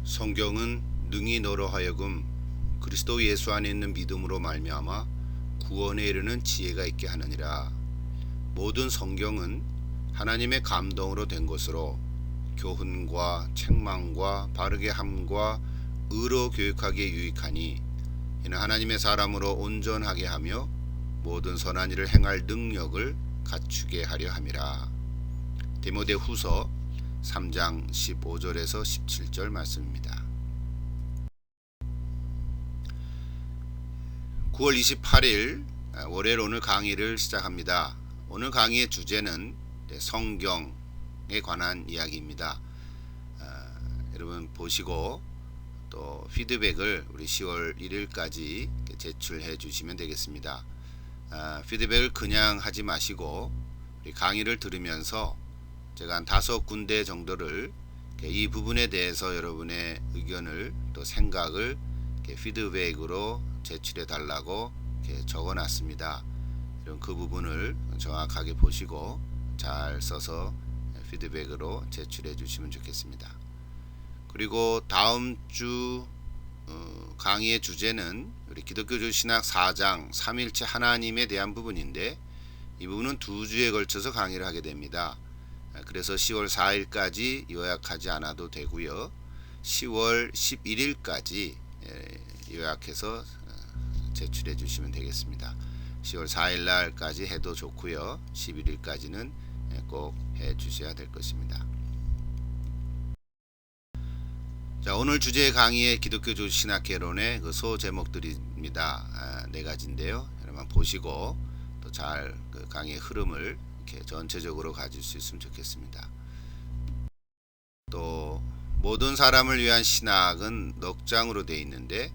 성경은 능히 너로 하여금 그리스도 예수 안에 있는 믿음으로 말미암아 구원에 이르는 지혜가 있게 하느니라. 모든 성경은 하나님의 감동으로 된 것으로 교훈과 책망과 바르게 함과 의로 교육하기에 유익하니 이는 하나님의 사람으로 온전하게 하며 모든 선한 일을 행할 능력을 갖추게 하려 함이라. 디모데후서 3장 15절에서 17절 말씀입니다. 9월 28일 월요일 오늘 강의를 시작합니다. 오늘 강의의 주제는 성경에 관한 이야기입니다. 여러분 보시고 또 피드백을 우리 10월 1일까지 제출해 주시면 되겠습니다. 피드백을 그냥 하지 마시고 우리 강의를 들으면서 제가 한 5군데 정도를 이 부분에 대해서 여러분의 의견을 또 생각을 피드백으로 제출해 달라고 적어 놨습니다. 그 부분을 정확하게 보시고 잘 써서 피드백으로 제출해 주시면 좋겠습니다. 그리고 다음 주 강의의 주제는 우리 기독교 신학 4장 3일체 하나님에 대한 부분인데 이 부분은 2주에 걸쳐서 강의를 하게 됩니다. 그래서 10월 4일까지 요약하지 않아도 되고요. 10월 11일까지 요약해서 제출해 주시면 되겠습니다. 10월 4일 날까지 해도 좋고요. 11일까지는 꼭 해 주셔야 될 것입니다. 자, 오늘 주제 강의의 기독교 신학 개론의 그 소 제목들입니다. 4가지인데요. 여러분 보시고 또 잘 그 강의의 흐름을 이렇게 전체적으로 가질 수 있으면 좋겠습니다. 또 모든 사람을 위한 신학은 넉 장으로 되어 있는데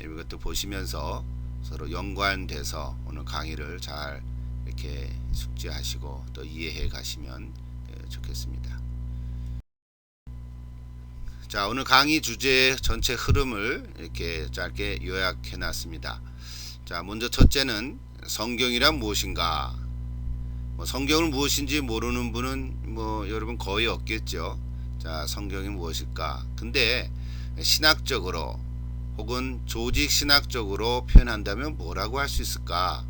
이것도 보시면서 서로 연관돼서 오늘 강의를 잘 이렇게 숙지하시고 또 이해해 가시면 좋겠습니다. 자, 오늘 강의 주제 전체 흐름을 이렇게 짧게 요약해 놨습니다. 자, 먼저 첫째는 성경이란 무엇인가? 성경은 무엇인지 모르는 분은 여러분 거의 없겠죠. 자, 성경이 무엇일까? 근데 신학적으로 혹은 조직 신학적으로 표현한다면 뭐라고 할 수 있을까?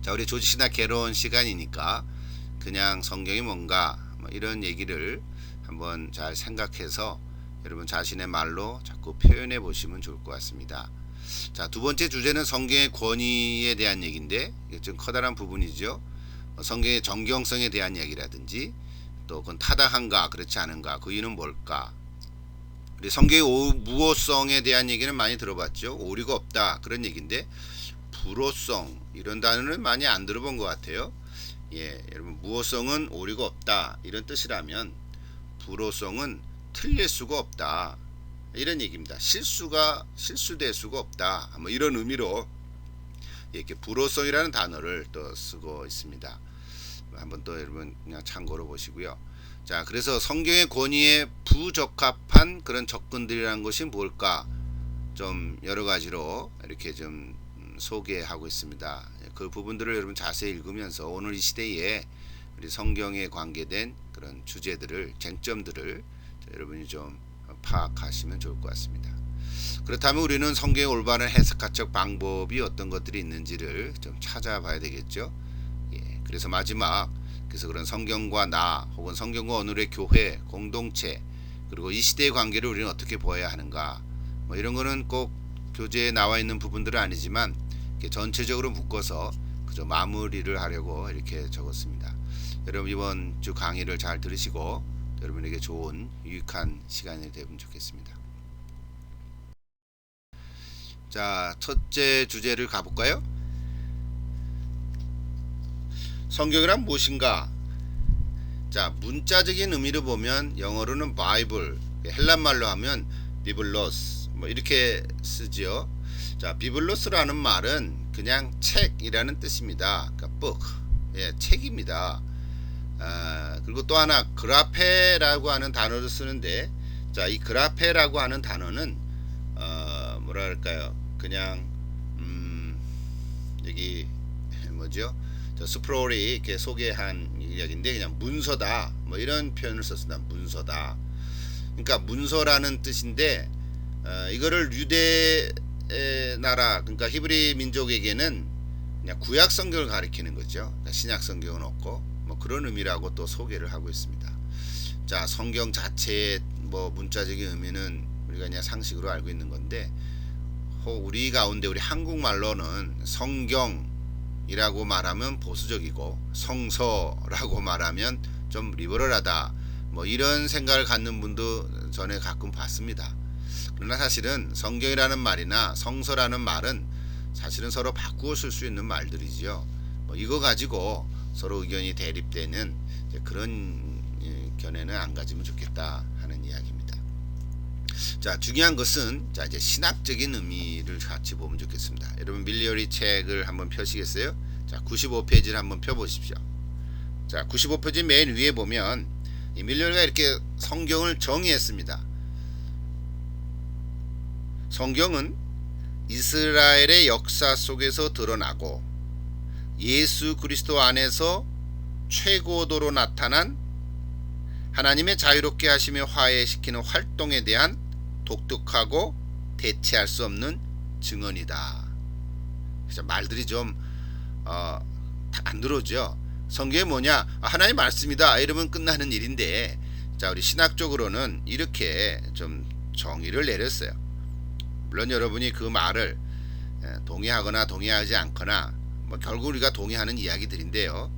자, 우리 조직 신학 개론 시간이니까 그냥 성경이 뭔가 이런 얘기를 한번 잘 생각해서 여러분 자신의 말로 자꾸 표현해 보시면 좋을 것 같습니다. 자, 두 번째 주제는 성경의 권위에 대한 얘기인데 이게 좀 커다란 부분이죠. 성경의 정경성에 대한 얘기라든지 또 그건 타당한가 그렇지 않은가 그 이유는 뭘까? 우리 성경의 무호성에 대한 얘기는 많이 들어봤죠. 오류가 없다 그런 얘기인데 불호성 이런 단어는 많이 안 들어본 것 같아요. 예, 여러분 무호성은 오류가 없다 이런 뜻이라면 불호성은 틀릴 수가 없다 이런 얘기입니다. 실수될 수가 없다 이런 의미로 이렇게 불호성이라는 단어를 또 쓰고 있습니다. 한번 또 여러분 그냥 참고로 보시고요. 자, 그래서 성경의 권위에 부적합한 그런 접근들이라는 것이 뭘까? 좀 여러 가지로 이렇게 좀 소개하고 있습니다. 그 부분들을 여러분 자세히 읽으면서 오늘 이 시대에 우리 성경에 관계된 그런 주제들을 쟁점들을 여러분이 좀 파악하시면 좋을 것 같습니다. 그렇다면 우리는 성경의 올바른 해석학적 방법이 어떤 것들이 있는지를 좀 찾아봐야 되겠죠. 예, 그래서 그래서 그런 성경과 나 혹은 성경과 오늘의 교회 공동체 그리고 이 시대의 관계를 우리는 어떻게 보아야 하는가 이런 거는 꼭 교재에 나와 있는 부분들은 아니지만 이렇게 전체적으로 묶어서 그저 마무리를 하려고 이렇게 적었습니다. 여러분 이번 주 강의를 잘 들으시고 여러분에게 좋은 유익한 시간이 되면 좋겠습니다. 자, 첫째 주제를 가볼까요? 성경이란 무엇인가? 자, 문자적인 의미로 보면 영어로는 바이블, 헬란말로 하면 비블로스 이렇게 쓰지요. 자, 비블로스라는 말은 그냥 책이라는 뜻입니다. 그러니까 book, 예, 책입니다. 그리고 또 하나 그라페라고 하는 단어를 쓰는데, 자, 이 그라페라고 하는 단어는 뭐랄까요? 그냥 여기 뭐죠? 스프롤이 이렇게 소개한 이야기인데 그냥 문서다 이런 표현을 썼습니다. 문서다. 그러니까 문서라는 뜻인데 이거를 유대 나라 그러니까 히브리 민족에게는 그냥 구약 성경을 가리키는 거죠. 그러니까 신약 성경은 없고 뭐 그런 의미라고 또 소개를 하고 있습니다. 자, 성경 자체의 뭐 문자적인 의미는 우리가 그냥 상식으로 알고 있는 건데 우리 가운데 우리 한국말로는 성경이라고 말하면 보수적이고 성서라고 말하면 좀 리버럴하다 뭐 이런 생각을 갖는 분도 전에 가끔 봤습니다. 그러나 사실은 성경이라는 말이나 성서라는 말은 사실은 서로 바꾸어 쓸 수 있는 말들이지요. 뭐 이거 가지고 서로 의견이 대립되는 그런 견해는 안 가지면 좋겠다 하는 이야기입니다. 자, 중요한 것은 자 이제 신학적인 의미를 같이 보면 좋겠습니다. 여러분 밀리어리 책을 한번 펴시겠어요? 자, 95페이지를 한번 펴보십시오. 자, 95페이지 맨 위에 보면 이 밀리어리가 이렇게 성경을 정의했습니다. 성경은 이스라엘의 역사 속에서 드러나고 예수 그리스도 안에서 최고도로 나타난 하나님의 자유롭게 하시며 화해시키는 활동에 대한 독특하고 대체할 수 없는 증언이다. 그래서 말들이 좀 안 들어오죠. 성경이 뭐냐? 하나님 말씀이다. 이러면 끝나는 일인데, 자 우리 신학적으로는 이렇게 좀 정의를 내렸어요. 물론 여러분이 그 말을 동의하거나 동의하지 않거나 뭐 결국 우리가 동의하는 이야기들인데요.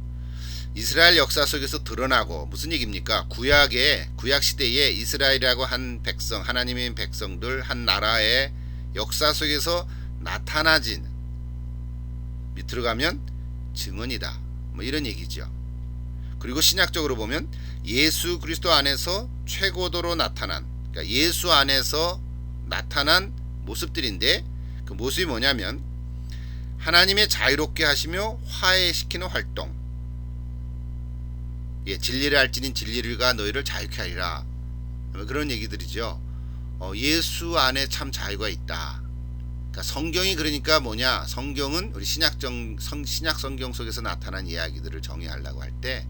이스라엘 역사 속에서 드러나고 무슨 얘기입니까? 구약 시대에 이스라엘이라고 한 백성, 하나님의 백성들 한 나라의 역사 속에서 나타나진 밑으로 가면 증언이다. 뭐 이런 얘기죠. 그리고 신약적으로 보면 예수 그리스도 안에서 최고도로 나타난, 그러니까 예수 안에서 나타난 모습들인데 그 모습이 뭐냐면 하나님의 자유롭게 하시며 화해시키는 활동. 예, 진리를 알지닌 진리가 너희를 자유케 하리라. 그런 얘기들이죠. 예수 안에 참 자유가 있다. 그러니까 성경이 그러니까 뭐냐? 성경은 우리 신약 성경 속에서 나타난 이야기들을 정의하려고 할 때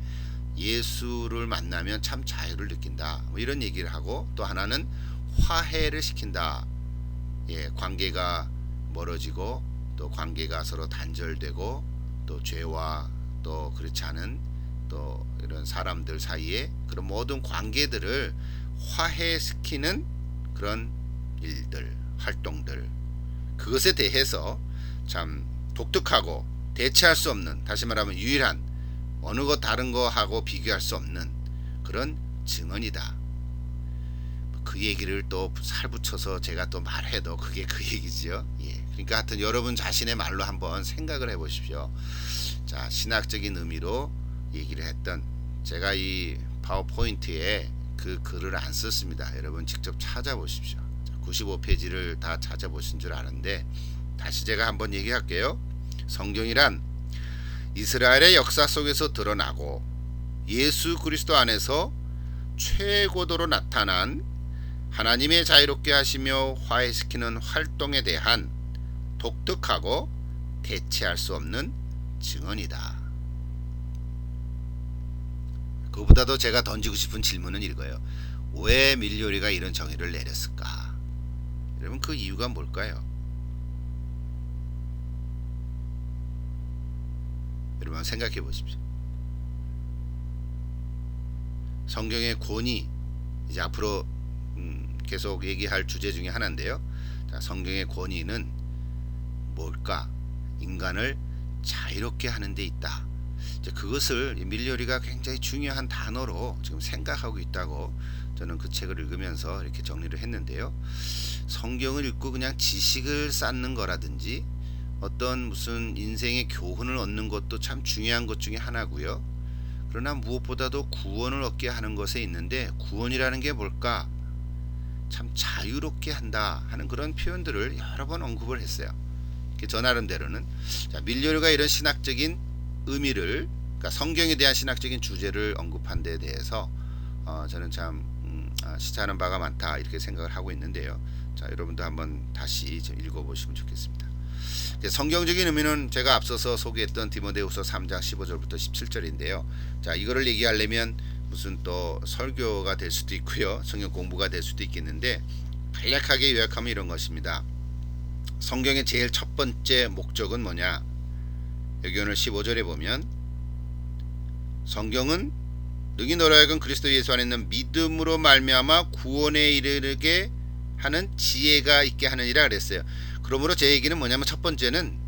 예수를 만나면 참 자유를 느낀다. 뭐 이런 얘기를 하고 또 하나는 화해를 시킨다. 예, 관계가 멀어지고 또 관계가 서로 단절되고 또 죄와 또 그렇지 않은 또 이런 사람들 사이에 그런 모든 관계들을 화해시키는 그런 일들, 활동들, 그것에 대해서 참 독특하고 대체할 수 없는, 다시 말하면 유일한, 어느 것 다른 거하고 비교할 수 없는 그런 증언이다. 그 얘기를 또 살붙여서 제가 또 말해도 그게 그 얘기지요. 예. 그러니까 하여튼 여러분 자신의 말로 한번 생각을 해보십시오. 자, 신학적인 의미로 얘기를 했던, 제가 이 파워포인트에 그 글을 안 썼습니다. 여러분 직접 찾아보십시오. 95페이지를 다 찾아보신 줄 아는데 다시 제가 한번 얘기할게요. 성경이란 이스라엘의 역사 속에서 드러나고 예수 그리스도 안에서 최고도로 나타난 하나님의 자유롭게 하시며 화해시키는 활동에 대한 독특하고 대체할 수 없는 증언이다. 그보다도 제가 던지고 싶은 질문은 이거예요. 왜 밀리오리가 이런 정의를 내렸을까? 여러분 그 이유가 뭘까요? 여러분 생각해 보십시오. 성경의 권위, 이제 앞으로 계속 얘기할 주제 중에 하나인데요. 자, 성경의 권위는 뭘까? 인간을 자유롭게 하는 데 있다. 이제 그것을 밀리오리가 굉장히 중요한 단어로 지금 생각하고 있다고 저는 그 책을 읽으면서 이렇게 정리를 했는데요. 성경을 읽고 그냥 지식을 쌓는 거라든지 어떤 무슨 인생의 교훈을 얻는 것도 참 중요한 것 중에 하나고요. 그러나 무엇보다도 구원을 얻게 하는 것에 있는데, 구원이라는 게 뭘까? 참 자유롭게 한다 하는 그런 표현들을 여러 번 언급을 했어요. 저 나름대로는 자, 밀리오리가 이런 신학적인 의미를, 그러니까 성경에 대한 신학적인 주제를 언급한 데 대해서 저는 참 시사하는 바가 많다 이렇게 생각을 하고 있는데요. 자, 여러분도 한번 다시 좀 읽어보시면 좋겠습니다. 성경적인 의미는 제가 앞서서 소개했던 디모데후서 3장 15절부터 17절인데요. 자, 이거를 얘기하려면 무슨 또 설교가 될 수도 있고요. 성경 공부가 될 수도 있겠는데 간략하게 요약하면 이런 것입니다. 성경의 제일 첫 번째 목적은 뭐냐? 여기 오늘 15절에 보면 성경은 능히 너로 하여금 그리스도 예수 안에 있는 믿음으로 말미암아 구원에 이르게 하는 지혜가 있게 하느니라 그랬어요. 그러므로 제 얘기는 뭐냐면 첫 번째는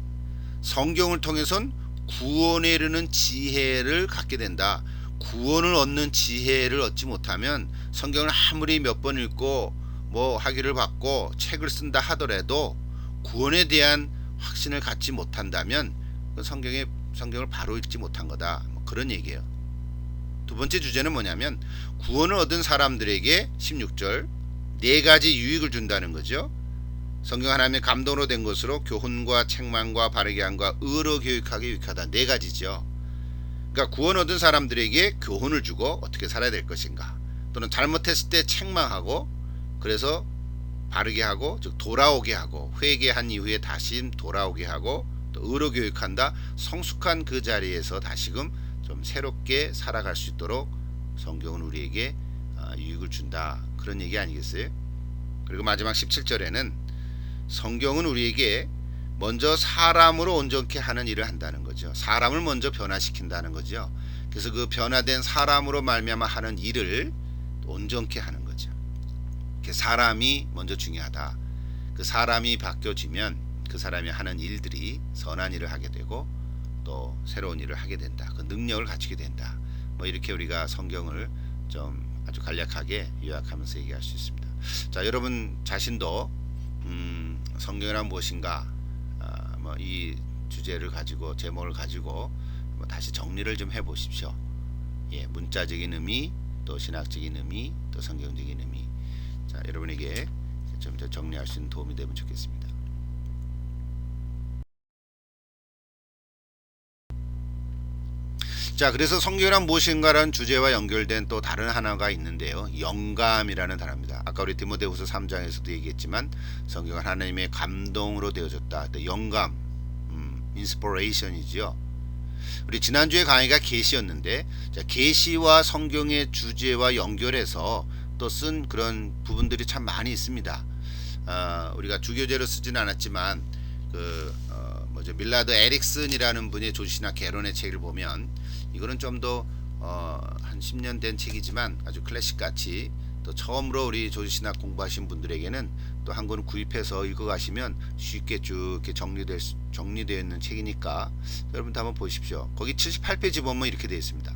성경을 통해선 구원에 이르는 지혜를 갖게 된다. 구원을 얻는 지혜를 얻지 못하면 성경을 아무리 몇 번 읽고 뭐 학위를 받고 책을 쓴다 하더라도 구원에 대한 확신을 갖지 못한다면 성경을 바로 읽지 못한 거다. 뭐 그런 얘기예요. 두 번째 주제는 뭐냐면 구원을 얻은 사람들에게 16절 네 가지 유익을 준다는 거죠. 성경 하나님의 감동으로 된 것으로 교훈과 책망과 바르게 함과 의로 교육하게 유익하다. 네 가지죠. 그러니까 구원 얻은 사람들에게 교훈을 주고 어떻게 살아야 될 것인가, 또는 잘못했을 때 책망하고 그래서 바르게 하고 즉 돌아오게 하고 회개한 이후에 다시 돌아오게 하고 또 의로 교육한다. 성숙한 그 자리에서 다시금 좀 새롭게 살아갈 수 있도록 성경은 우리에게 유익을 준다. 그런 얘기 아니겠어요? 그리고 마지막 17절에는 성경은 우리에게 먼저 사람으로 온전케 하는 일을 한다는 거죠. 사람을 먼저 변화시킨다는 거죠. 그래서 그 변화된 사람으로 말미암아 하는 일을 온전케 하는 거죠. 사람이 먼저 중요하다. 그 사람이 바뀌어지면 그 사람이 하는 일들이 선한 일을 하게 되고 또 새로운 일을 하게 된다. 그 능력을 갖추게 된다. 뭐 이렇게 우리가 성경을 좀 아주 간략하게 요약하면서 얘기할 수 있습니다. 자, 여러분 자신도 성경이란 무엇인가, 뭐 이 주제를 가지고 제목을 가지고 뭐 다시 정리를 좀 해보십시오. 예, 문자적인 의미, 또 신학적인 의미, 또 성경적인 의미. 자, 여러분에게 좀 더 정리할 수 있는 도움이 되면 좋겠습니다. 자, 그래서 성경이란 무엇인가라는 주제와 연결된 또 다른 하나가 있는데요. 영감이라는 단어입니다. 아까 우리 디모데후서 3장에서도 얘기했지만 성경은 하나님의 감동으로 되어졌다. 영감, 인스피레이션이죠. 우리 지난주에 강의가 계시였는데, 계시와 성경의 주제와 연결해서 또 쓴 그런 부분들이 참 많이 있습니다. 우리가 주교재로 쓰지는 않았지만 밀라드 에릭슨이라는 분의 조지신학 개론의 책을 보면, 이거는 좀 더 한 10년 된 책이지만 아주 클래식 같이 또 처음으로 우리 조지신학 공부하신 분들에게는 또 한 권 구입해서 읽어가시면 쉽게 쭉 이렇게 정리되어 있는 책이니까 여러분도 한번 보십시오. 거기 78페이지 보면 이렇게 되어 있습니다.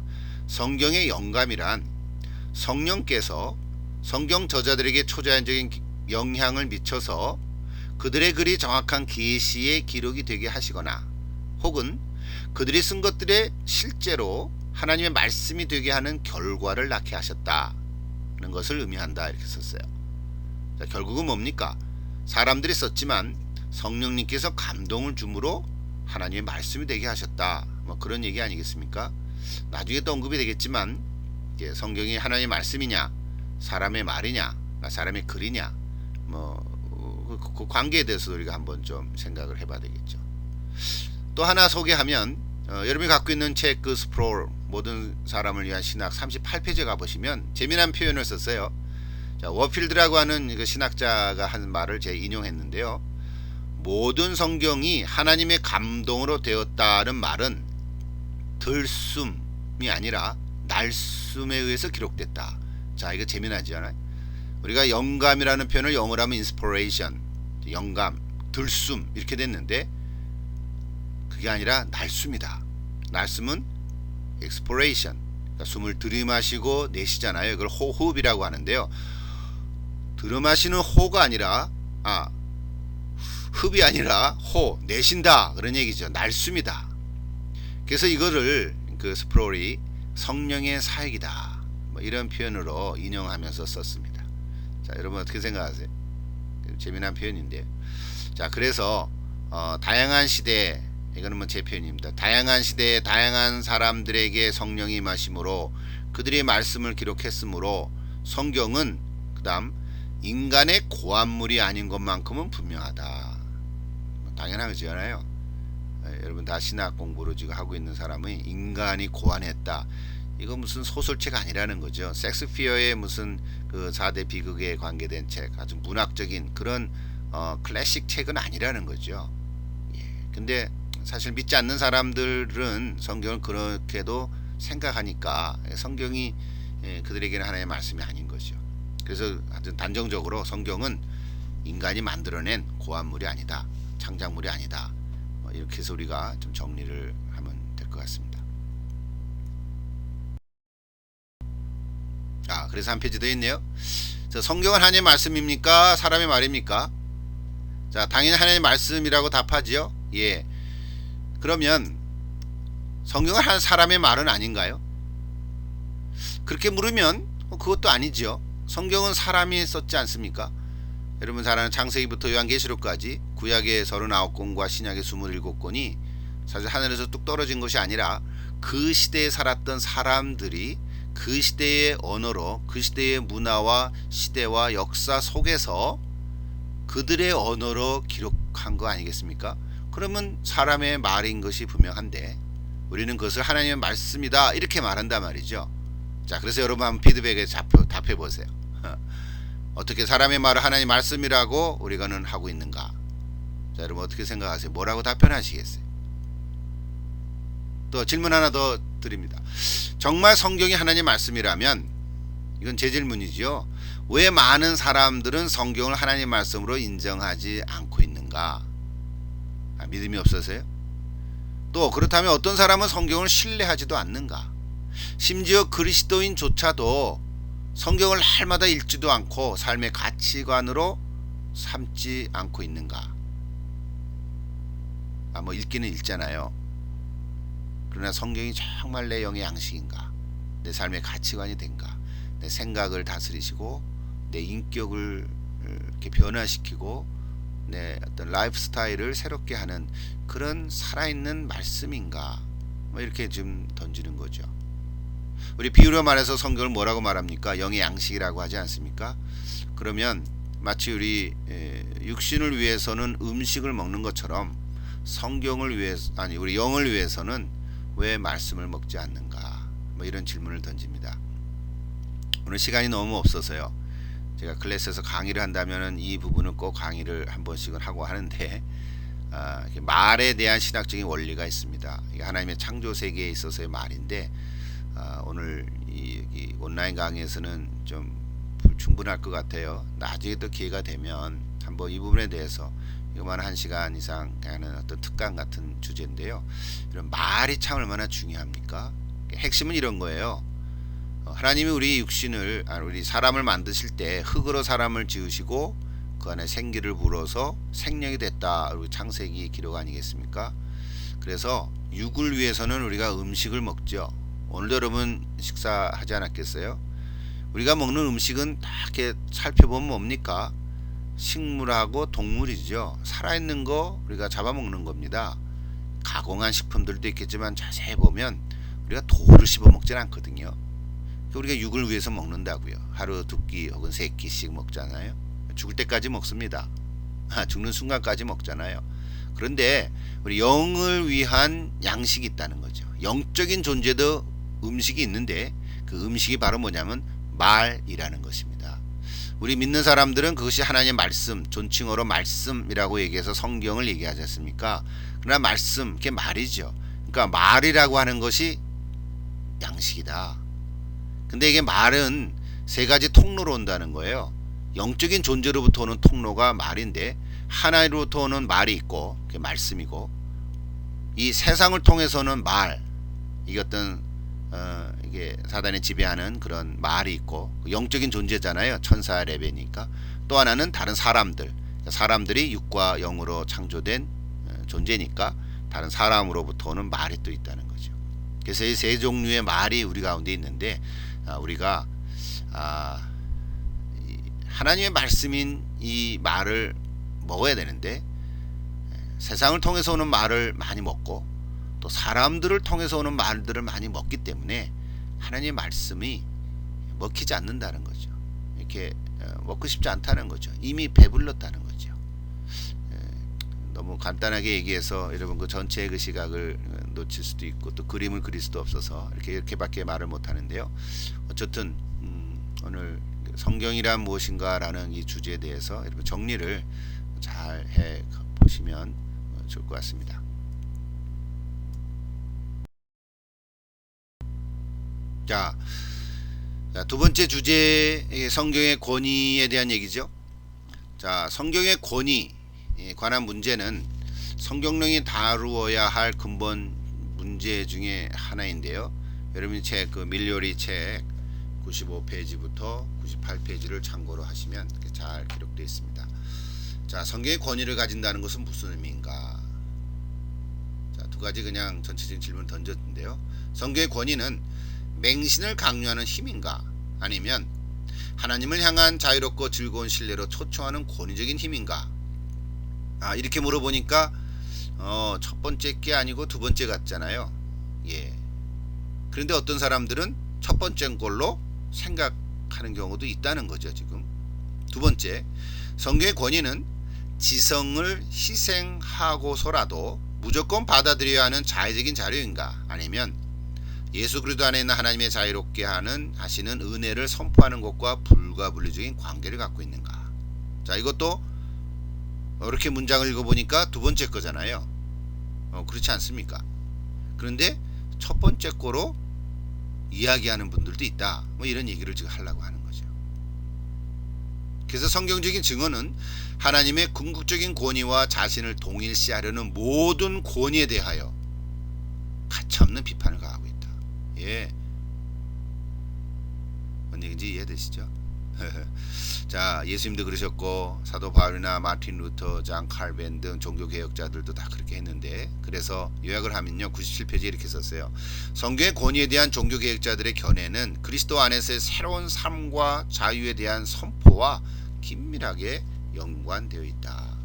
성경의 영감이란 성령께서 성경 저자들에게 초자연적인 영향을 미쳐서 그들의 글이 정확한 계시의 기록이 되게 하시거나 혹은 그들이 쓴 것들에 실제로 하나님의 말씀이 되게 하는 결과를 낳게 하셨다는 것을 의미한다. 이렇게 썼어요. 자, 결국은 뭡니까? 사람들이 썼지만 성령님께서 감동을 주므로 하나님의 말씀이 되게 하셨다. 뭐 그런 얘기 아니겠습니까? 나중에 또 언급이 되겠지만 성경이 하나님의 말씀이냐, 사람의 말이냐, 사람의 글이냐, 그 관계에 대해서 우리가 한번 좀 생각을 해봐야 되겠죠. 또 하나 소개하면 여러분이 갖고 있는 책 그 스프롤 모든 사람을 위한 신학 38페이지에 가보시면 재미난 표현을 썼어요. 자, 워필드라고 하는 그 신학자가 한 말을 제가 인용했는데요. 모든 성경이 하나님의 감동으로 되었다는 말은 들숨이 아니라 날숨에 의해서 기록됐다. 자, 이거 재미나지 않아요? 우리가 영감이라는 표현을 영어로 하면 inspiration, 영감, 들숨 이렇게 됐는데 그게 아니라 날숨이다. 날숨은 expiration, 그러니까 숨을 들이마시고 내쉬잖아요. 이걸 호흡이라고 하는데요. 들이마시는 호가 아니라 흡이 아니라 호, 내쉰다 그런 얘기죠. 날숨이다. 그래서 이거를 그 스프롤이 성령의 사역이다. 뭐 이런 표현으로 인용하면서 썼습니다. 자, 여러분 어떻게 생각하세요? 재미난 표현인데요. 자, 그래서 다양한 시대, 이거는 뭐 제 표현입니다. 다양한 시대에 다양한 사람들에게 성령이 임하심으로 그들의 말씀을 기록했으므로 성경은 그다음 인간의 고안물이 아닌 것만큼은 분명하다. 당연하잖아요. 여러분 다 신학 공부를 지금 하고 있는 사람은 인간이 고안했다. 이거 무슨 소설책 아니라는 거죠. 섹스피어의 무슨 그 4대 비극에 관계된 책, 아주 문학적인 그런 클래식 책은 아니라는 거죠. 예. 근데 사실 믿지 않는 사람들은 성경을 그렇게도 생각하니까 성경이 그들에게는 하나님의 말씀이 아닌 거죠. 그래서 하여튼 단정적으로 성경은 인간이 만들어낸 고안물이 아니다, 창작물이 아니다. 이렇게 해서 우리가 좀 정리를 하면 될 것 같습니다. 그래서 한 페이지 더 있네요. 자, 성경은 하나님의 말씀입니까? 사람의 말입니까? 자, 당연히 하나님의 말씀이라고 답하지요. 예. 그러면 성경은 한 사람의 말은 아닌가요? 그렇게 물으면 그것도 아니죠. 성경은 사람이 썼지 않습니까? 여러분 잘 아는 창세기부터 요한계시록까지 구약의 39권과 신약의 27권이 사실 하늘에서 뚝 떨어진 것이 아니라 그 시대에 살았던 사람들이 그 시대의 언어로 그 시대의 문화와 시대와 역사 속에서 그들의 언어로 기록한 거 아니겠습니까? 그러면 사람의 말인 것이 분명한데 우리는 그것을 하나님의 말씀이다 이렇게 말한단 말이죠. 자, 그래서 여러분 한번 피드백에 답해 보세요. 어떻게 사람의 말을 하나님 말씀이라고 우리가는 하고 있는가? 자, 여러분 어떻게 생각하세요? 뭐라고 답변하시겠어요? 또 질문 하나 더 드립니다. 정말 성경이 하나님 말씀이라면 이건 제 질문이죠. 왜 많은 사람들은 성경을 하나님 말씀으로 인정하지 않고 있는가? 믿음이 없어서요? 또 그렇다면 어떤 사람은 성경을 신뢰하지도 않는가? 심지어 그리스도인조차도 성경을 날마다 읽지도 않고 삶의 가치관으로 삼지 않고 있는가? 뭐 읽기는 읽잖아요. 그러나 성경이 정말 내 영의 양식인가? 내 삶의 가치관이 된가? 내 생각을 다스리시고 내 인격을 이렇게 변화시키고 내 어떤 라이프 스타일을 새롭게 하는 그런 살아있는 말씀인가? 뭐 이렇게 좀 던지는 거죠. 우리 비유로 말해서 성경을 뭐라고 말합니까? 영의 양식이라고 하지 않습니까? 그러면 마치 우리 육신을 위해서는 음식을 먹는 것처럼 성경을 위해서 우리 영을 위해서는 왜 말씀을 먹지 않는가? 뭐 이런 질문을 던집니다. 오늘 시간이 너무 없어서요. 제가 클래스에서 강의를 한다면은 이 부분은 꼭 강의를 한 번씩은 하고 하는데 말에 대한 신학적인 원리가 있습니다. 이게 하나님의 창조 세계에 있어서의 말인데 오늘 이 온라인 강의에서는 좀 충분할 것 같아요. 나중에 또 기회가 되면 한번 이 부분에 대해서 이거만 1시간 이상 하는 어떤 특강 같은 주제인데요. 이런 말이 참 얼마나 중요합니까? 핵심은 이런 거예요. 하나님이 우리 육신을 우리 사람을 만드실 때 흙으로 사람을 지으시고 그 안에 생기를 불어서 생명이 됐다. 우리 창세기 기록 아니겠습니까? 그래서 육을 위해서는 우리가 음식을 먹죠. 오늘도 여러분 식사하지 않았겠어요? 우리가 먹는 음식은 다 이렇게 살펴보면 뭡니까? 식물하고 동물이죠. 살아있는 거 우리가 잡아먹는 겁니다. 가공한 식품들도 있겠지만 자세히 보면 우리가 돌을 씹어 먹진 않거든요. 우리가 육을 위해서 먹는다고요. 하루 2끼 혹은 3끼씩 먹잖아요. 죽을 때까지 먹습니다. 죽는 순간까지 먹잖아요. 그런데 우리 영을 위한 양식이 있다는 거죠. 영적인 존재도 음식이 있는데 그 음식이 바로 뭐냐면 말이라는 것입니다. 우리 믿는 사람들은 그것이 하나님의 말씀, 존칭어로 말씀이라고 얘기해서 성경을 얘기하지 않습니까? 그러나 말씀, 그게 말이죠. 그러니까 말이라고 하는 것이 양식이다. 근데 이게 말은 3가지 통로로 온다는 거예요. 영적인 존재로부터 오는 통로가 말인데 하나로부터 오는 말이 있고 그게 말씀이고 이 세상을 통해서는 말, 이게 어떤 이게 사단이 지배하는 그런 말이 있고 영적인 존재잖아요. 천사 레벨이니까. 또 하나는 다른 사람들, 사람들이 육과 영으로 창조된 존재니까 다른 사람으로부터 오는 말이 또 있다는 거죠. 그래서 이 3종류의 말이 우리 가운데 있는데 우리가 하나님의 말씀인 이 말을 먹어야 되는데 세상을 통해서 오는 말을 많이 먹고 또 사람들을 통해서 오는 말들을 많이 먹기 때문에 하나님의 말씀이 먹히지 않는다는 거죠. 이렇게 먹고 싶지 않다는 거죠. 이미 배불렀다는 거죠. 너무 간단하게 얘기해서 여러분 그 전체의 그 시각을 놓칠 수도 있고 또 그림을 그릴 수도 없어서 이렇게밖에 말을 못 하는데요. 어쨌든 오늘 성경이란 무엇인가라는 이 주제에 대해서 여러분 정리를 잘 해 보시면 좋을 것 같습니다. 자, 두 번째 주제, 성경의 권위에 대한 얘기죠. 자, 성경의 권위에 관한 문제는 성경령이 다루어야 할 근본 문제 중에 하나인데요. 여러분이 책 그 밀리오리 책 95페이지부터 98페이지를 참고로 하시면 잘 기록되어 있습니다. 자, 성경의 권위를 가진다는 것은 무슨 의미인가? 자, 두 가지 그냥 전체적인 질문 던졌는데요. 성경의 권위는 맹신을 강요하는 힘인가? 아니면 하나님을 향한 자유롭고 즐거운 신뢰로 초청하는 권위적인 힘인가? 이렇게 물어보니까 첫 번째 게 아니고 두 번째 같잖아요. 예. 그런데 어떤 사람들은 첫 번째 걸로 생각하는 경우도 있다는 거죠. 지금 두 번째, 성경의 권위는 지성을 희생하고서라도 무조건 받아들여야 하는 자의적인 자료인가? 아니면 예수 그리스도 안에 있는 하나님의 자유롭게 하시는 은혜를 선포하는 것과 불가분리적인 관계를 갖고 있는가? 자, 이것도 이렇게 문장을 읽어보니까 두 번째 거잖아요. 그렇지 않습니까? 그런데 첫 번째 거로 이야기하는 분들도 있다. 뭐 이런 얘기를 지금 하려고 하는 거죠. 그래서 성경적인 증언은 하나님의 궁극적인 권위와 자신을 동일시하려는 모든 권위에 대하여 가차없는 비판을 가하고 있다. 예. 뭔 얘기인지 이해되시죠? 자, 예수님도 그러셨고 사도 바울이나 마틴 루터, 잔 칼빈 등 종교 개혁자들도 다 그렇게 했는데, 그래서 요약을 하면요 97페이지에 이렇게 썼어요. 성경의 권위에 대한 종교 개혁자들의 견해는 그리스도 안에서의 새로운 삶과 자유에 대한 선포와 긴밀하게 연관되어 있다.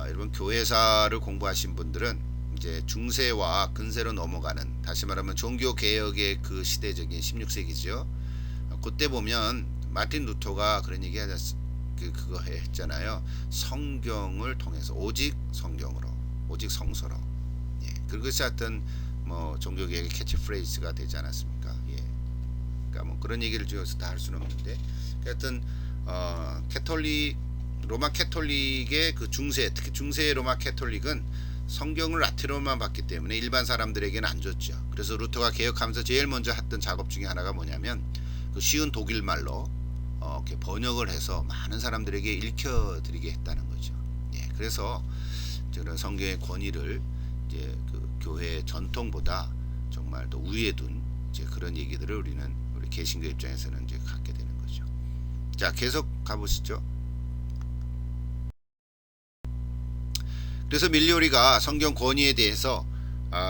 여러분 교회사를 공부하신 분들은 이제 중세와 근세로 넘어가는, 다시 말하면 종교 개혁의 그 시대적인 16세기죠. 그때 보면 마틴 루터가 그런 얘기 그거 했잖아요. 성경을 통해서 오직 성경으로, 오직 성서로. 예. 그것이 하여튼 뭐 종교개혁의 캐치프레이즈가 되지 않았습니까? 예. 그러니까 뭐 그런 얘기를 지어서 다 할 수는 없는데, 하여튼 로마 캐톨릭의 그 중세, 특히 중세의 로마 캐톨릭은 성경을 라틴어만 봤기 때문에 일반 사람들에게는 안 줬죠. 그래서 루터가 개혁하면서 제일 먼저 했던 작업 중에 하나가 뭐냐면 그 쉬운 독일 말로 이렇게 번역을 해서 많은 사람들에게 읽혀드리게 했다는 거죠. 예, 그래서 저는 성경의 권위를 이제 그 교회의 전통보다 정말 더 우위에 둔 이제 그런 얘기들을 우리 개신교 입장에서는 이제 갖게 되는 거죠. 자, 계속 가보시죠. 그래서 밀리오리가 성경 권위에 대해서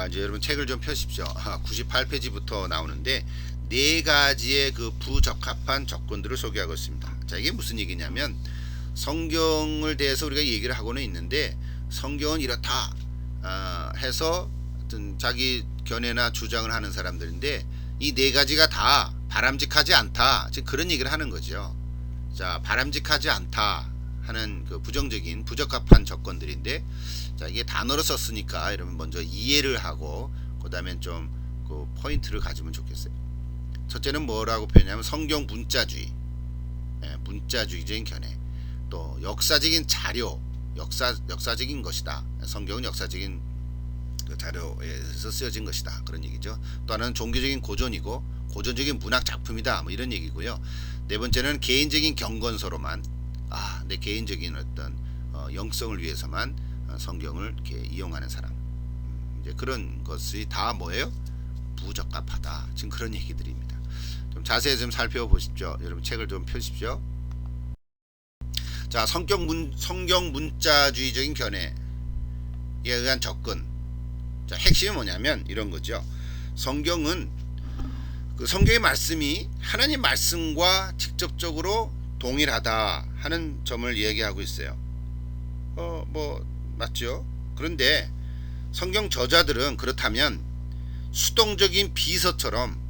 이제 여러분 책을 좀 펴십시오. 98페이지부터 나오는데 네 가지의 그 부적합한 조건들을 소개하고 있습니다. 자, 이게 무슨 얘기냐면 성경을 대해서 우리가 얘기를 하고는 있는데 성경은 이렇다 해서 어떤 자기 견해나 주장을 하는 사람들인데 이 네 가지가 다 바람직하지 않다, 지금 그런 얘기를 하는 거죠. 자, 바람직하지 않다 하는 그 부정적인 부적합한 조건들인데, 자, 이게 단어로 썼으니까 여러분 먼저 이해를 하고 그 다음엔 좀 그 포인트를 가지면 좋겠어요. 첫째는 뭐라고 표현하냐면 성경 문자주의, 문자주의적인 견해, 또 역사적인 자료, 역사적인 것이다. 성경은 역사적인 그 자료에서 쓰여진 것이다, 그런 얘기죠. 또 하나는 종교적인 고전이고 고전적인 문학 작품이다, 뭐 이런 얘기고요. 네 번째는 개인적인 경건서로만, 내 개인적인 어떤 영성을 위해서만 성경을 이렇게 이용하는 사람, 이제 그런 것이 다 뭐예요? 부적합하다, 지금 그런 얘기들입니다. 좀 자세히 좀 살펴보십시오. 여러분 책을 좀 펴십시오. 자, 성경 문자주의적인 견해에 의한 접근. 자, 핵심이 뭐냐면 이런 거죠. 성경은 그 성경의 말씀이 하나님 말씀과 직접적으로 동일하다 하는 점을 이야기하고 있어요. 뭐 맞죠? 그런데 성경 저자들은 그렇다면 수동적인 비서처럼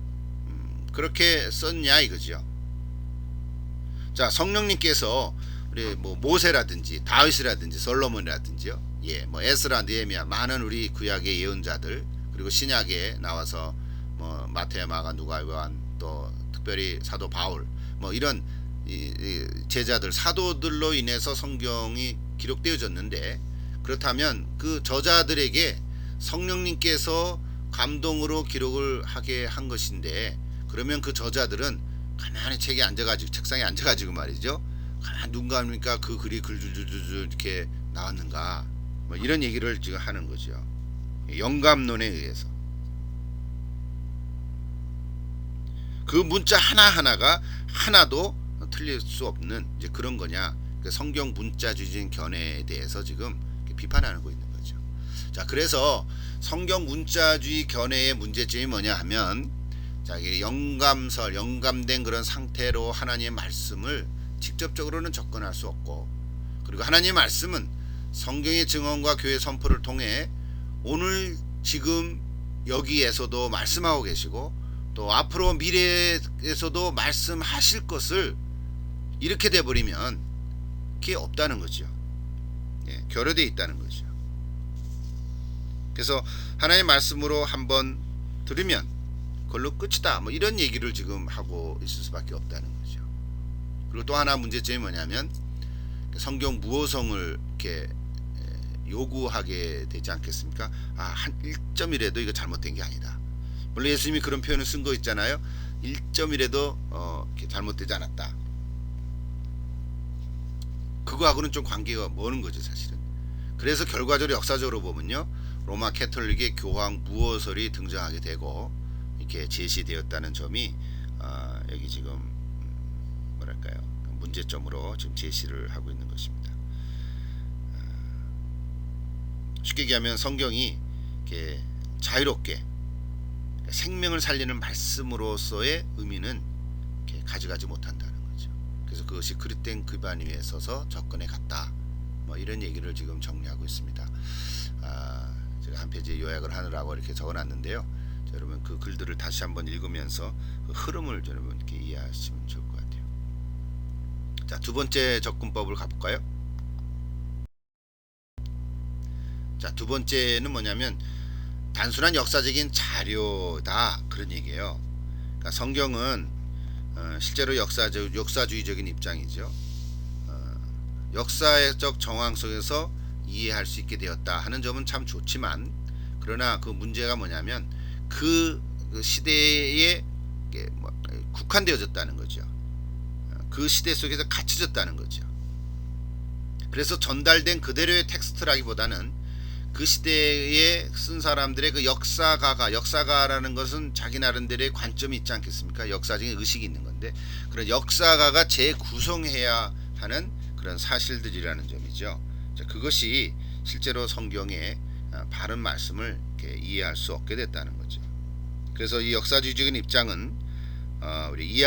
그렇게 썼냐 이거죠. 자, 성령님께서 우리 뭐 모세라든지 다윗이라든지 솔로몬이라든지요, 뭐 에스라, 느헤미야, 많은 우리 구약의 예언자들, 그리고 신약에 나와서 뭐 마태, 마가, 누가, 요한, 또 특별히 사도 바울, 뭐 이런 이 제자들, 사도들로 인해서 성경이 기록되어졌는데, 그렇다면 그 저자들에게 성령님께서 감동으로 기록을 하게 한 것인데, 그러면 그 저자들은 가만히 책상에 앉아가지고 말이죠, 가만히 눈 감으니까 그 글이 글줄줄줄 이렇게 나왔는가, 뭐 이런 얘기를 지금 하는 거죠. 영감론에 의해서 그 문자 하나하나가 하나도 틀릴 수 없는 이제 그런 거냐, 성경 문자주의적인 견해에 대해서 지금 비판하고 있는 거죠. 자, 그래서 성경 문자주의 견해의 문제점이 뭐냐 하면, 자, 영감설, 영감된 그런 상태로 하나님의 말씀을 직접적으로는 접근할 수 없고, 그리고 하나님의 말씀은 성경의 증언과 교회 선포를 통해 오늘 지금 여기에서도 말씀하고 계시고, 또 앞으로 미래에서도 말씀하실 것을 이렇게 돼버리면 그게 없다는 거죠. 결여되어 있다는 거죠. 그래서 하나님의 말씀으로 한번 들으면 그걸로 끝이다, 뭐 이런 얘기를 지금 하고 있을 수밖에 없다는 거죠. 그리고 또 하나 문제점이 뭐냐면, 성경 무호성을 이렇게 요구하게 되지 않겠습니까? 한 1점이라도 이거 잘못된 게 아니다. 물론 예수님이 그런 표현을 쓴 거 있잖아요. 1점이라도 이렇게 잘못되지 않았다. 그거하고는 좀 관계가 먼 거죠, 사실은. 그래서 결과적으로 역사적으로 보면요, 로마 캐톨릭의 교황 무호설이 등장하게 되고 이렇게 제시되었다는 점이 여기 지금 뭐랄까요, 문제점으로 지금 제시를 하고 있는 것입니다. 쉽게 얘기하면 성경이 이렇게 자유롭게 생명을 살리는 말씀으로서의 의미는 이렇게 가져가지 못한다는 거죠. 그래서 그것이 그릇된 기반 위에 서서 접근해 갔다, 뭐 이런 얘기를 지금 정리하고 있습니다. 제가 한 페이지 요약을 하느라고 이렇게 적어놨는데요. 자, 여러분 그 글들을 다시 한번 읽으면서 그 흐름을 여러분 이렇게 이해하시면 좋을 것 같아요. 자, 두 번째 접근법을 가볼까요? 자, 두 번째는 뭐냐면 단순한 역사적인 자료다, 그런 얘기예요. 그러니까 성경은 실제로 역사주의적인 입장이죠. 역사적 정황 속에서 이해할 수 있게 되었다 하는 점은 참 좋지만, 그러나 그 문제가 뭐냐면 그 시대에 국한되어졌다는 거죠. 그 시대 속에서 갇혀졌다는 거죠. 그래서 전달된 그대로의 텍스트라기보다는 그 시대에 쓴 사람들의 그 역사가라는 것은 자기 나름대로의 관점이 있지 않겠습니까? 역사적인 의식이 있는 건데, 그런 역사가가 재구성해야 하는 그런 사실들이라는 점이죠. 자, 그것이 실제로 성경의 바른 말씀을 이렇게 이해할 수 없게 됐다는 거죠. 그래서 이 역사주의적인 입장은 우리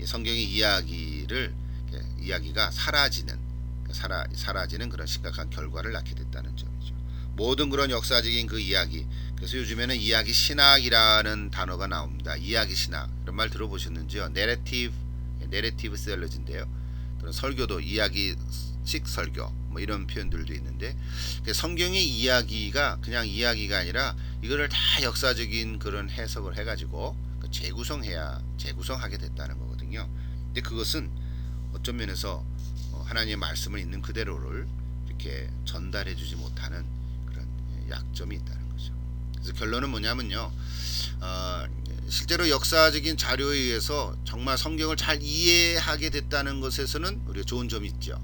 성경의 이야기가 사라지는 그런 심각한 결과를 낳게 됐다는 점이죠. 모든 그런 역사적인 그 이야기, 그래서 요즘에는 이야기 신학이라는 단어가 나옵니다. 이야기 신학, 이런 말 들어보셨는지요? 내레티브 셀러지인데요. 그런 설교도 이야기식 설교, 뭐 이런 표현들도 있는데, 성경의 이야기가 그냥 이야기가 아니라 이거를 다 역사적인 그런 해석을 해가지고 재구성하게 됐다는 거거든요. 근데 그것은 어떤 면에서 하나님의 말씀을 있는 그대로를 이렇게 전달해주지 못하는 그런 약점이 있다는 거죠. 그래서 결론은 뭐냐면요, 실제로 역사적인 자료에 의해서 정말 성경을 잘 이해하게 됐다는 것에서는 우리가 좋은 점이 있죠.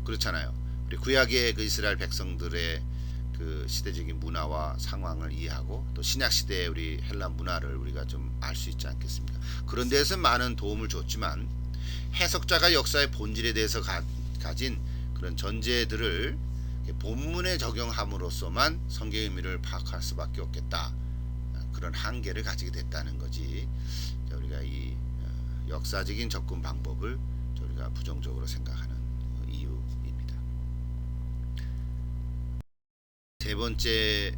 그렇잖아요. 우리 구약의 그 이스라엘 백성들의 그 시대적인 문화와 상황을 이해하고, 또 신약 시대의 우리 헬라 문화를 우리가 좀 알 수 있지 않겠습니까? 그런 데서 많은 도움을 줬지만, 해석자가 역사의 본질에 대해서 가진 그런 전제들을 본문에 적용함으로써만 성경의 의미를 파악할 수밖에 없겠다, 그런 한계를 가지게 됐다는 거지. 우리가 이 역사적인 접근 방법을 우리가 부정적으로 생각하는 이유입니다. 세 번째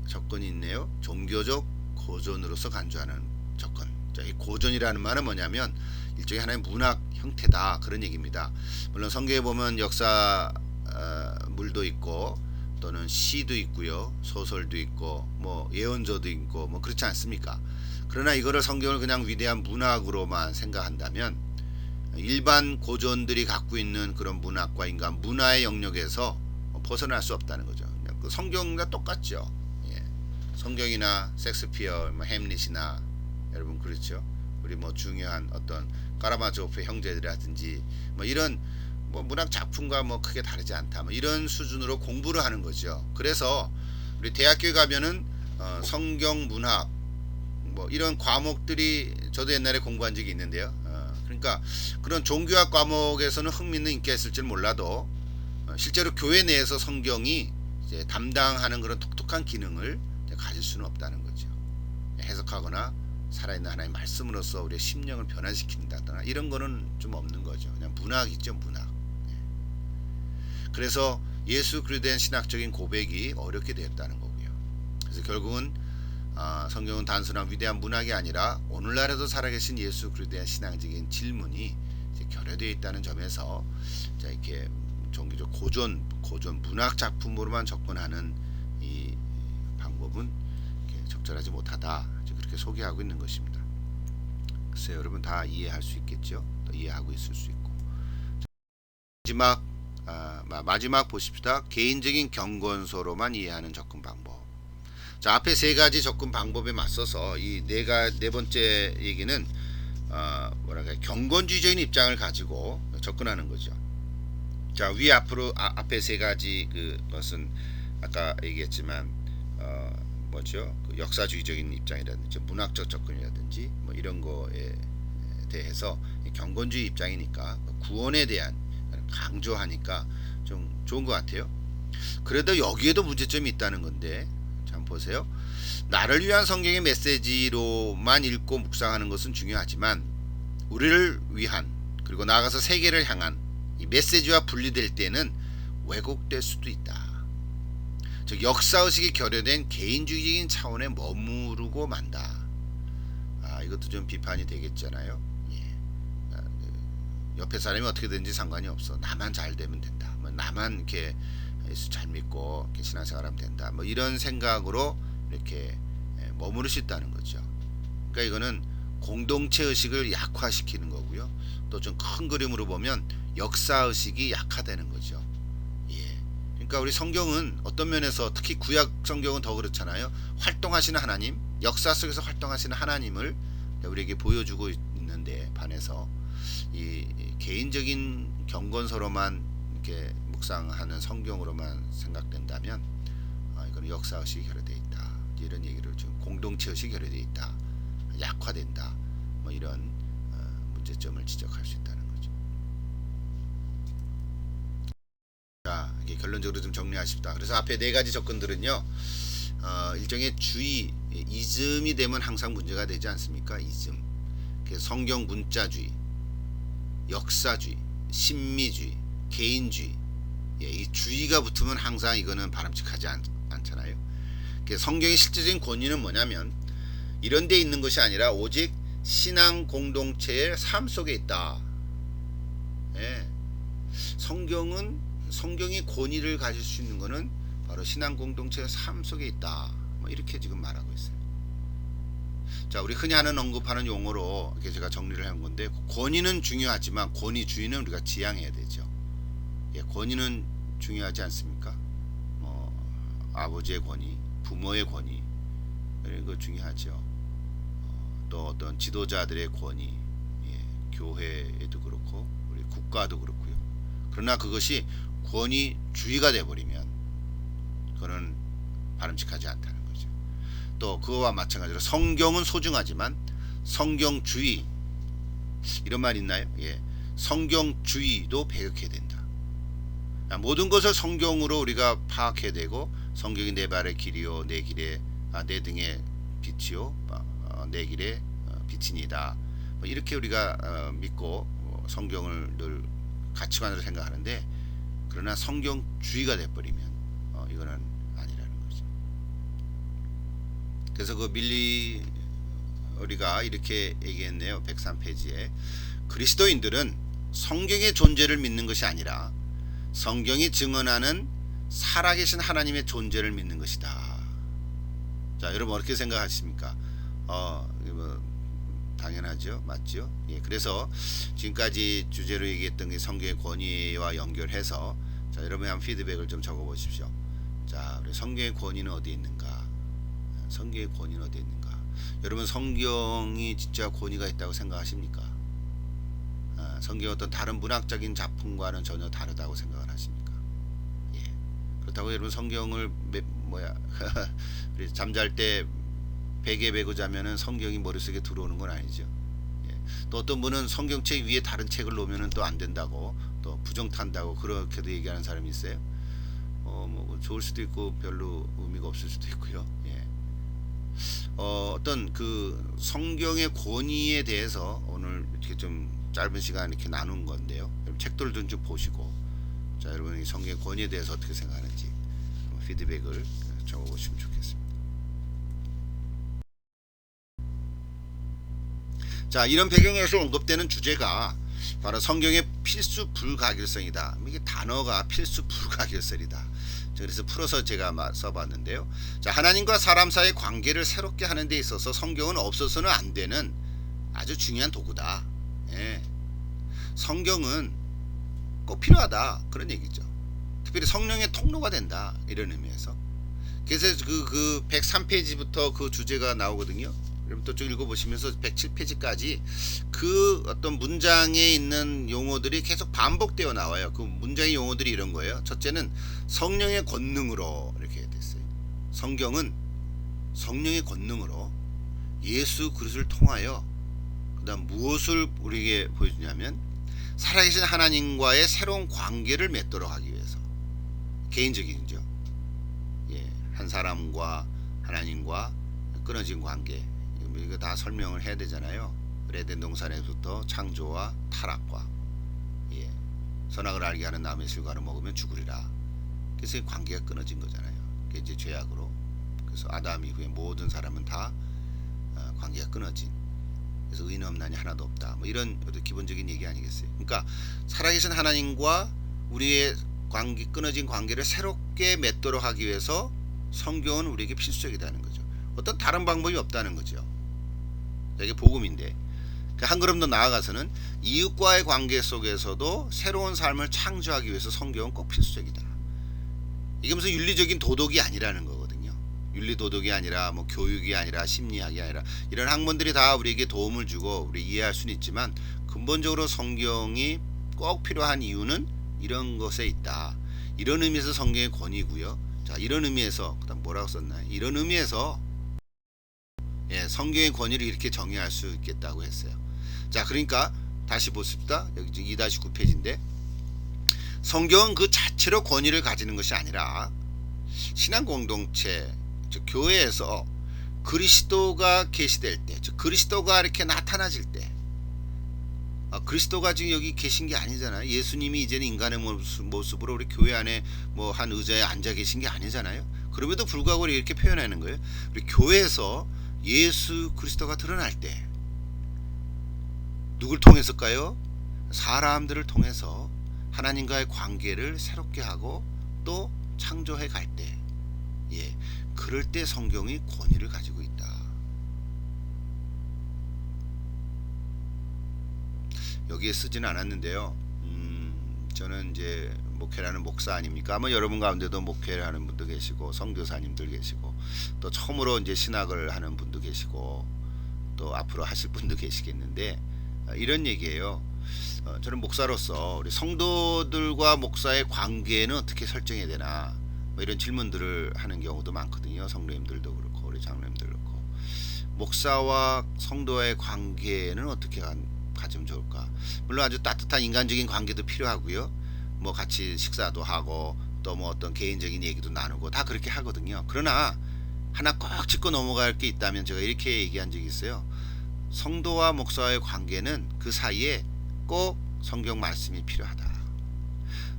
접근이 있네요. 종교적 고전으로서 간주하는 접근. 이 고전이라는 말은 뭐냐면 일종의 하나의 문학 형태다, 그런 얘기입니다. 물론 성경에 보면 역사 물도 있고 또는 시도 있고요, 소설도 있고, 뭐 예언서도 있고, 뭐 그렇지 않습니까? 그러나 이거를 성경을 그냥 위대한 문학으로만 생각한다면 일반 고전들이 갖고 있는 그런 문학과 인간 문화의 영역에서 벗어날 수 없다는 거죠. 그냥 그 성경과 똑같죠. 예. 성경이나 섹스피어, 뭐 햄릿이나 여러분 그렇죠. 우리 뭐 중요한 어떤 까라마조프의 형제들이라든지 뭐 이런 뭐 문학 작품과 뭐 크게 다르지 않다. 뭐 이런 수준으로 공부를 하는 거죠. 그래서 우리 대학교에 가면은 성경 문학 뭐 이런 과목들이 저도 옛날에 공부한 적이 있는데요. 그러니까 그런 종교학 과목에서는 흥미있는 인기가 있을지 몰라도 실제로 교회 내에서 성경이 이제 담당하는 그런 독특한 기능을 가질 수는 없다는 거죠. 해석하거나 살아있는 하나님의 말씀으로서 우리의 심령을 변화시킨다거나 이런 거는 좀 없는 거죠. 그냥 문학이죠, 문학. 그래서 예수 그리스도에 대한 신학적인 고백이 어렵게 되었다는 거고요. 그래서 결국은 성경은 단순한 위대한 문학이 아니라 오늘날에도 살아계신 예수 그리스도에 대한 신앙적인 질문이 결여되어 있다는 점에서 자 이렇게 종교적 고전 문학 작품으로만 접근하는 이 방법은 적절하지 못하다. 그렇게 소개하고 있는 것입니다. 글쎄 여러분 다 이해할 수 있겠죠? 또 이해하고 있을 수 있고. 마지막 보십시다. 개인적인 경건소로만 이해하는 접근 방법. 자, 앞에 세 가지 접근 방법에 맞서서 이 네 번째 얘기는 경건주의적인 입장을 가지고 접근하는 거죠. 자, 앞에 세 가지 그것은 아까 얘기했지만 뭐죠? 그 역사주의적인 입장이라든지 문학적 접근이라든지 뭐 이런 거에 대해서 경건주의 입장이니까 구원에 대한 강조하니까 좀 좋은 것 같아요. 그래도 여기에도 문제점이 있다는 건데, 자 보세요. 나를 위한 성경의 메시지로만 읽고 묵상하는 것은 중요하지만 우리를 위한 그리고 나아가서 세계를 향한 이 메시지와 분리될 때는 왜곡될 수도 있다. 즉 역사의식이 결여된 개인주의적인 차원에 머무르고 만다. 이것도 좀 비판이 되겠잖아요. 옆에 사람이 어떻게 되는지 상관이 없어. 나만 잘 되면 된다. 뭐 나만 이렇게 예수 잘 믿고 이렇게 신앙생활하면 된다. 뭐 이런 생각으로 이렇게 머무를 수 있다는 거죠. 그러니까 이거는 공동체 의식을 약화시키는 거고요. 또 좀 큰 그림으로 보면 역사 의식이 약화되는 거죠. 그러니까 우리 성경은 어떤 면에서 특히 구약 성경은 더 그렇잖아요. 활동하시는 하나님, 역사 속에서 활동하시는 하나님을 우리에게 보여주고 있는데 반해서 이 개인적인 경건서로만 이렇게 묵상하는 성경으로만 생각된다면 이거는 역사 의식이 결여되어 있다. 이런 얘기를 좀 공동체 의식이 결여되어 있다. 약화된다. 뭐 이런 문제점을 지적할 수 있다는 거죠. 자, 이게 결론적으로 좀 정리하십시다. 그래서 앞에 네 가지 접근들은요, 일종의 이즘이 되면 항상 문제가 되지 않습니까? 이즘, 성경 문자주의, 역사주의, 신미주의, 개인주의, 이 주의가 붙으면 항상 이거는 바람직하지 않잖아요. 성경의 실질적인 권위는 뭐냐면 이런 데 있는 것이 아니라 오직 신앙 공동체의 삶 속에 있다. 성경이 권위를 가질 수 있는 것은 바로 신앙 공동체의 삶 속에 있다. 뭐 이렇게 지금 말하고 있어요. 자, 우리 흔히 언급하는 용어로 이렇게 제가 정리를 한 건데, 권위는 중요하지만 권위주의는 우리가 지양해야 되죠. 권위는 중요하지 않습니까? 아버지의 권위, 부모의 권위, 이런 거 중요하죠. 또 어떤 지도자들의 권위, 교회에도 그렇고 우리 국가도 그렇고요. 그러나 그것이 권위주의가 되어버리면 그거는 바람직하지 않다는 거죠. 또 그거와 마찬가지로 성경은 소중하지만 성경주의, 이런 말 있나요? 성경주의도 배격해야 된다. 모든 것을 성경으로 우리가 파악해야 되고, 성경이 내 발의 길이요 내 등의 빛이요 내 길의 빛이니다. 이렇게 우리가 믿고 성경을 늘 가치관으로 생각하는데, 그러나 성경주의가 돼버리면 이거는 아니라는 거죠. 그래서 그 밀리 우리가 이렇게 얘기했네요. 103페이지에 그리스도인들은 성경의 존재를 믿는 것이 아니라 성경이 증언하는 살아계신 하나님의 존재를 믿는 것이다. 자, 여러분 어떻게 생각하십니까? 이거 뭐 당연하죠, 맞죠? 예, 그래서 지금까지 주제로 얘기했던 게 성경의 권위와 연결해서 자, 여러분이 한번 피드백을 좀 적어보십시오. 자, 우리 성경의 권위는 어디에 있는가? 성경의 권위는 어디에 있는가? 여러분 성경이 진짜 권위가 있다고 생각하십니까? 성경 어떤 다른 문학적인 작품과는 전혀 다르다고 생각을 하십니까? 예. 그렇다고 여러분 성경을 잠잘 때 베개 베고 자면은 성경이 머릿속에 들어오는 건 아니죠. 예. 또 어떤 분은 성경책 위에 다른 책을 놓으면은 또 안 된다고, 또 부정탄다고 그렇게도 얘기하는 사람이 있어요. 뭐 좋을 수도 있고 별로 의미가 없을 수도 있고요. 예. 어떤 그 성경의 권위에 대해서 오늘 이렇게 좀 짧은 시간 이렇게 나눈 건데요. 책들도 좀 보시고, 자, 여러분이 성경의 권위에 대해서 어떻게 생각하는지 피드백을 적어보시면 좋겠습니다. 자, 이런 배경에서 언급되는 주제가 바로 성경의 필수 불가결성이다. 이게 단어가 필수 불가결성이다. 그래서 풀어서 제가 써봤는데요. 자, 하나님과 사람 사이의 관계를 새롭게 하는 데 있어서 성경은 없어서는 안 되는 아주 중요한 도구다. 예. 성경은 꼭 필요하다, 그런 얘기죠. 특별히 성령의 통로가 된다, 이런 의미에서. 그래서 그 103페이지부터 그 주제가 나오거든요. 여러분 또 쭉 읽어보시면서 107페이지까지 그 어떤 문장에 있는 용어들이 계속 반복되어 나와요. 그 문장의 용어들이 이런 거예요. 첫째는 성령의 권능으로, 이렇게 됐어요. 성경은 성령의 권능으로 예수 그리스도를 통하여 그다음 무엇을 우리에게 보여주냐면 살아계신 하나님과의 새로운 관계를 맺도록 하기 위해서, 개인적이죠. 예, 한 사람과 하나님과 끊어진 관계, 이거 다 설명을 해야 되잖아요. 에덴 동산에서부터 창조와 타락과, 예, 선악을 알게 하는 나무의 실과를 먹으면 죽으리라. 그래서 관계가 끊어진 거잖아요. 그게 이제 죄악으로. 그래서 아담 이후에 모든 사람은 다 관계가 끊어진. 그래서 의인 없나니 하나도 없다. 뭐 이런 기본적인 얘기 아니겠어요. 그러니까 살아계신 하나님과 우리의 끊어진 관계를 새롭게 맺도록 하기 위해서 성경은 우리에게 필수적이라는 거죠. 어떤 다른 방법이 없다는 거죠. 이게 복음인데, 한 걸음 더 나아가서는 이웃과의 관계 속에서도 새로운 삶을 창조하기 위해서 성경은 꼭 필수적이다. 이게 무슨 윤리적인 도덕이 아니라는 거거든요. 윤리 도덕이 아니라 뭐 교육이 아니라 심리학이 아니라 이런 학문들이 다 우리에게 도움을 주고 우리 이해할 수는 있지만 근본적으로 성경이 꼭 필요한 이유는 이런 것에 있다. 이런 의미에서 성경의 권위고요. 자, 이런 의미에서 그다음 뭐라고 썼나요? 이런 의미에서, 예, 성경의 권위를 이렇게 정의할 수 있겠다고 했어요. 자, 그러니까 다시 보십시다. 여기 2-9페이지인데 성경은 그 자체로 권위를 가지는 것이 아니라 신앙 공동체, 즉 교회에서 그리스도가 계시될 때, 즉 그리스도가 이렇게 나타나질 때, 그리스도가 지금 여기 계신 게 아니잖아요. 예수님이 이제는 인간의 모습으로 우리 교회 안에 뭐 한 의자에 앉아 계신 게 아니잖아요. 그럼에도 불구하고 이렇게 표현하는 거예요. 우리 교회에서 예수 그리스도가 드러날 때 누굴 통해서일까요? 사람들을 통해서 하나님과의 관계를 새롭게 하고 또 창조해 갈 때, 예, 그럴 때 성경이 권위를 가지고 있다. 여기에 쓰지는 않았는데요. 저는 이제 목회라는 목사 아닙니까? 아마 여러분 가운데도 목회하는 분도 계시고 선교사님들 계시고 또 처음으로 이제 신학을 하는 분도 계시고 또 앞으로 하실 분도 계시겠는데, 이런 얘기예요. 저는 목사로서 우리 성도들과 목사의 관계는 어떻게 설정해야 되나, 뭐 이런 질문들을 하는 경우도 많거든요. 성도님들도 그렇고 우리 장로님들 그렇고, 목사와 성도의 관계는 어떻게 가지면 좋을까? 물론 아주 따뜻한 인간적인 관계도 필요하고요. 뭐 같이 식사도 하고 또 뭐 어떤 개인적인 얘기도 나누고 다 그렇게 하거든요. 그러나 하나 꼭 짚고 넘어갈 게 있다면 제가 이렇게 얘기한 적이 있어요. 성도와 목사와의 관계는 그 사이에 꼭 성경 말씀이 필요하다.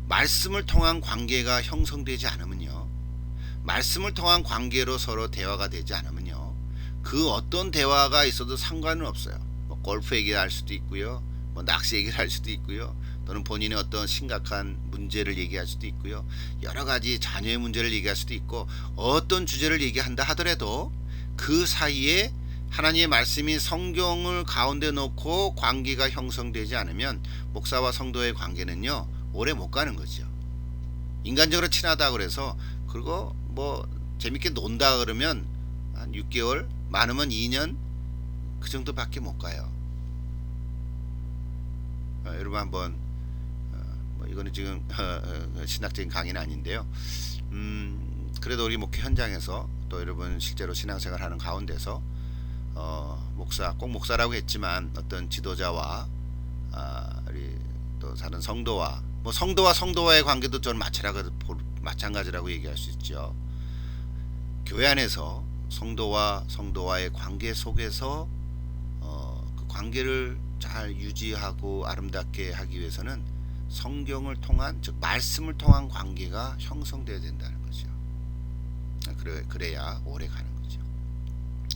말씀을 통한 관계가 형성되지 않으면요, 말씀을 통한 관계로 서로 대화가 되지 않으면요, 그 어떤 대화가 있어도 상관은 없어요. 뭐 골프 얘기를 할 수도 있고요, 뭐 낚시 얘기를 할 수도 있고요, 또는 본인의 어떤 심각한 문제를 얘기할 수도 있고요. 여러 가지 자녀의 문제를 얘기할 수도 있고, 어떤 주제를 얘기한다 하더라도 그 사이에 하나님의 말씀이 성경을 가운데 놓고 관계가 형성되지 않으면 목사와 성도의 관계는요 오래 못 가는 거죠. 인간적으로 친하다 그래서, 그리고 뭐 재밌게 논다 그러면 한 6개월, 많으면 2년 그 정도밖에 못 가요. 여러분 한번 뭐 이거는 지금 신학적인 강의는 아닌데요. 그래도 우리 목회 현장에서 또 여러분 실제로 신앙생활 하는 가운데서 목사, 꼭 목사라고 했지만 어떤 지도자와 우리 또 다른 성도와, 뭐 성도와 성도와의 관계도 저는 마찬가지라고 얘기할 수 있죠. 교회 안에서 성도와 성도와의 관계 속에서 그 관계를 잘 유지하고 아름답게 하기 위해서는 성경을 통한, 즉 말씀을 통한 관계가 형성되어야 된다는 거죠. 그래야 오래 가는 거죠.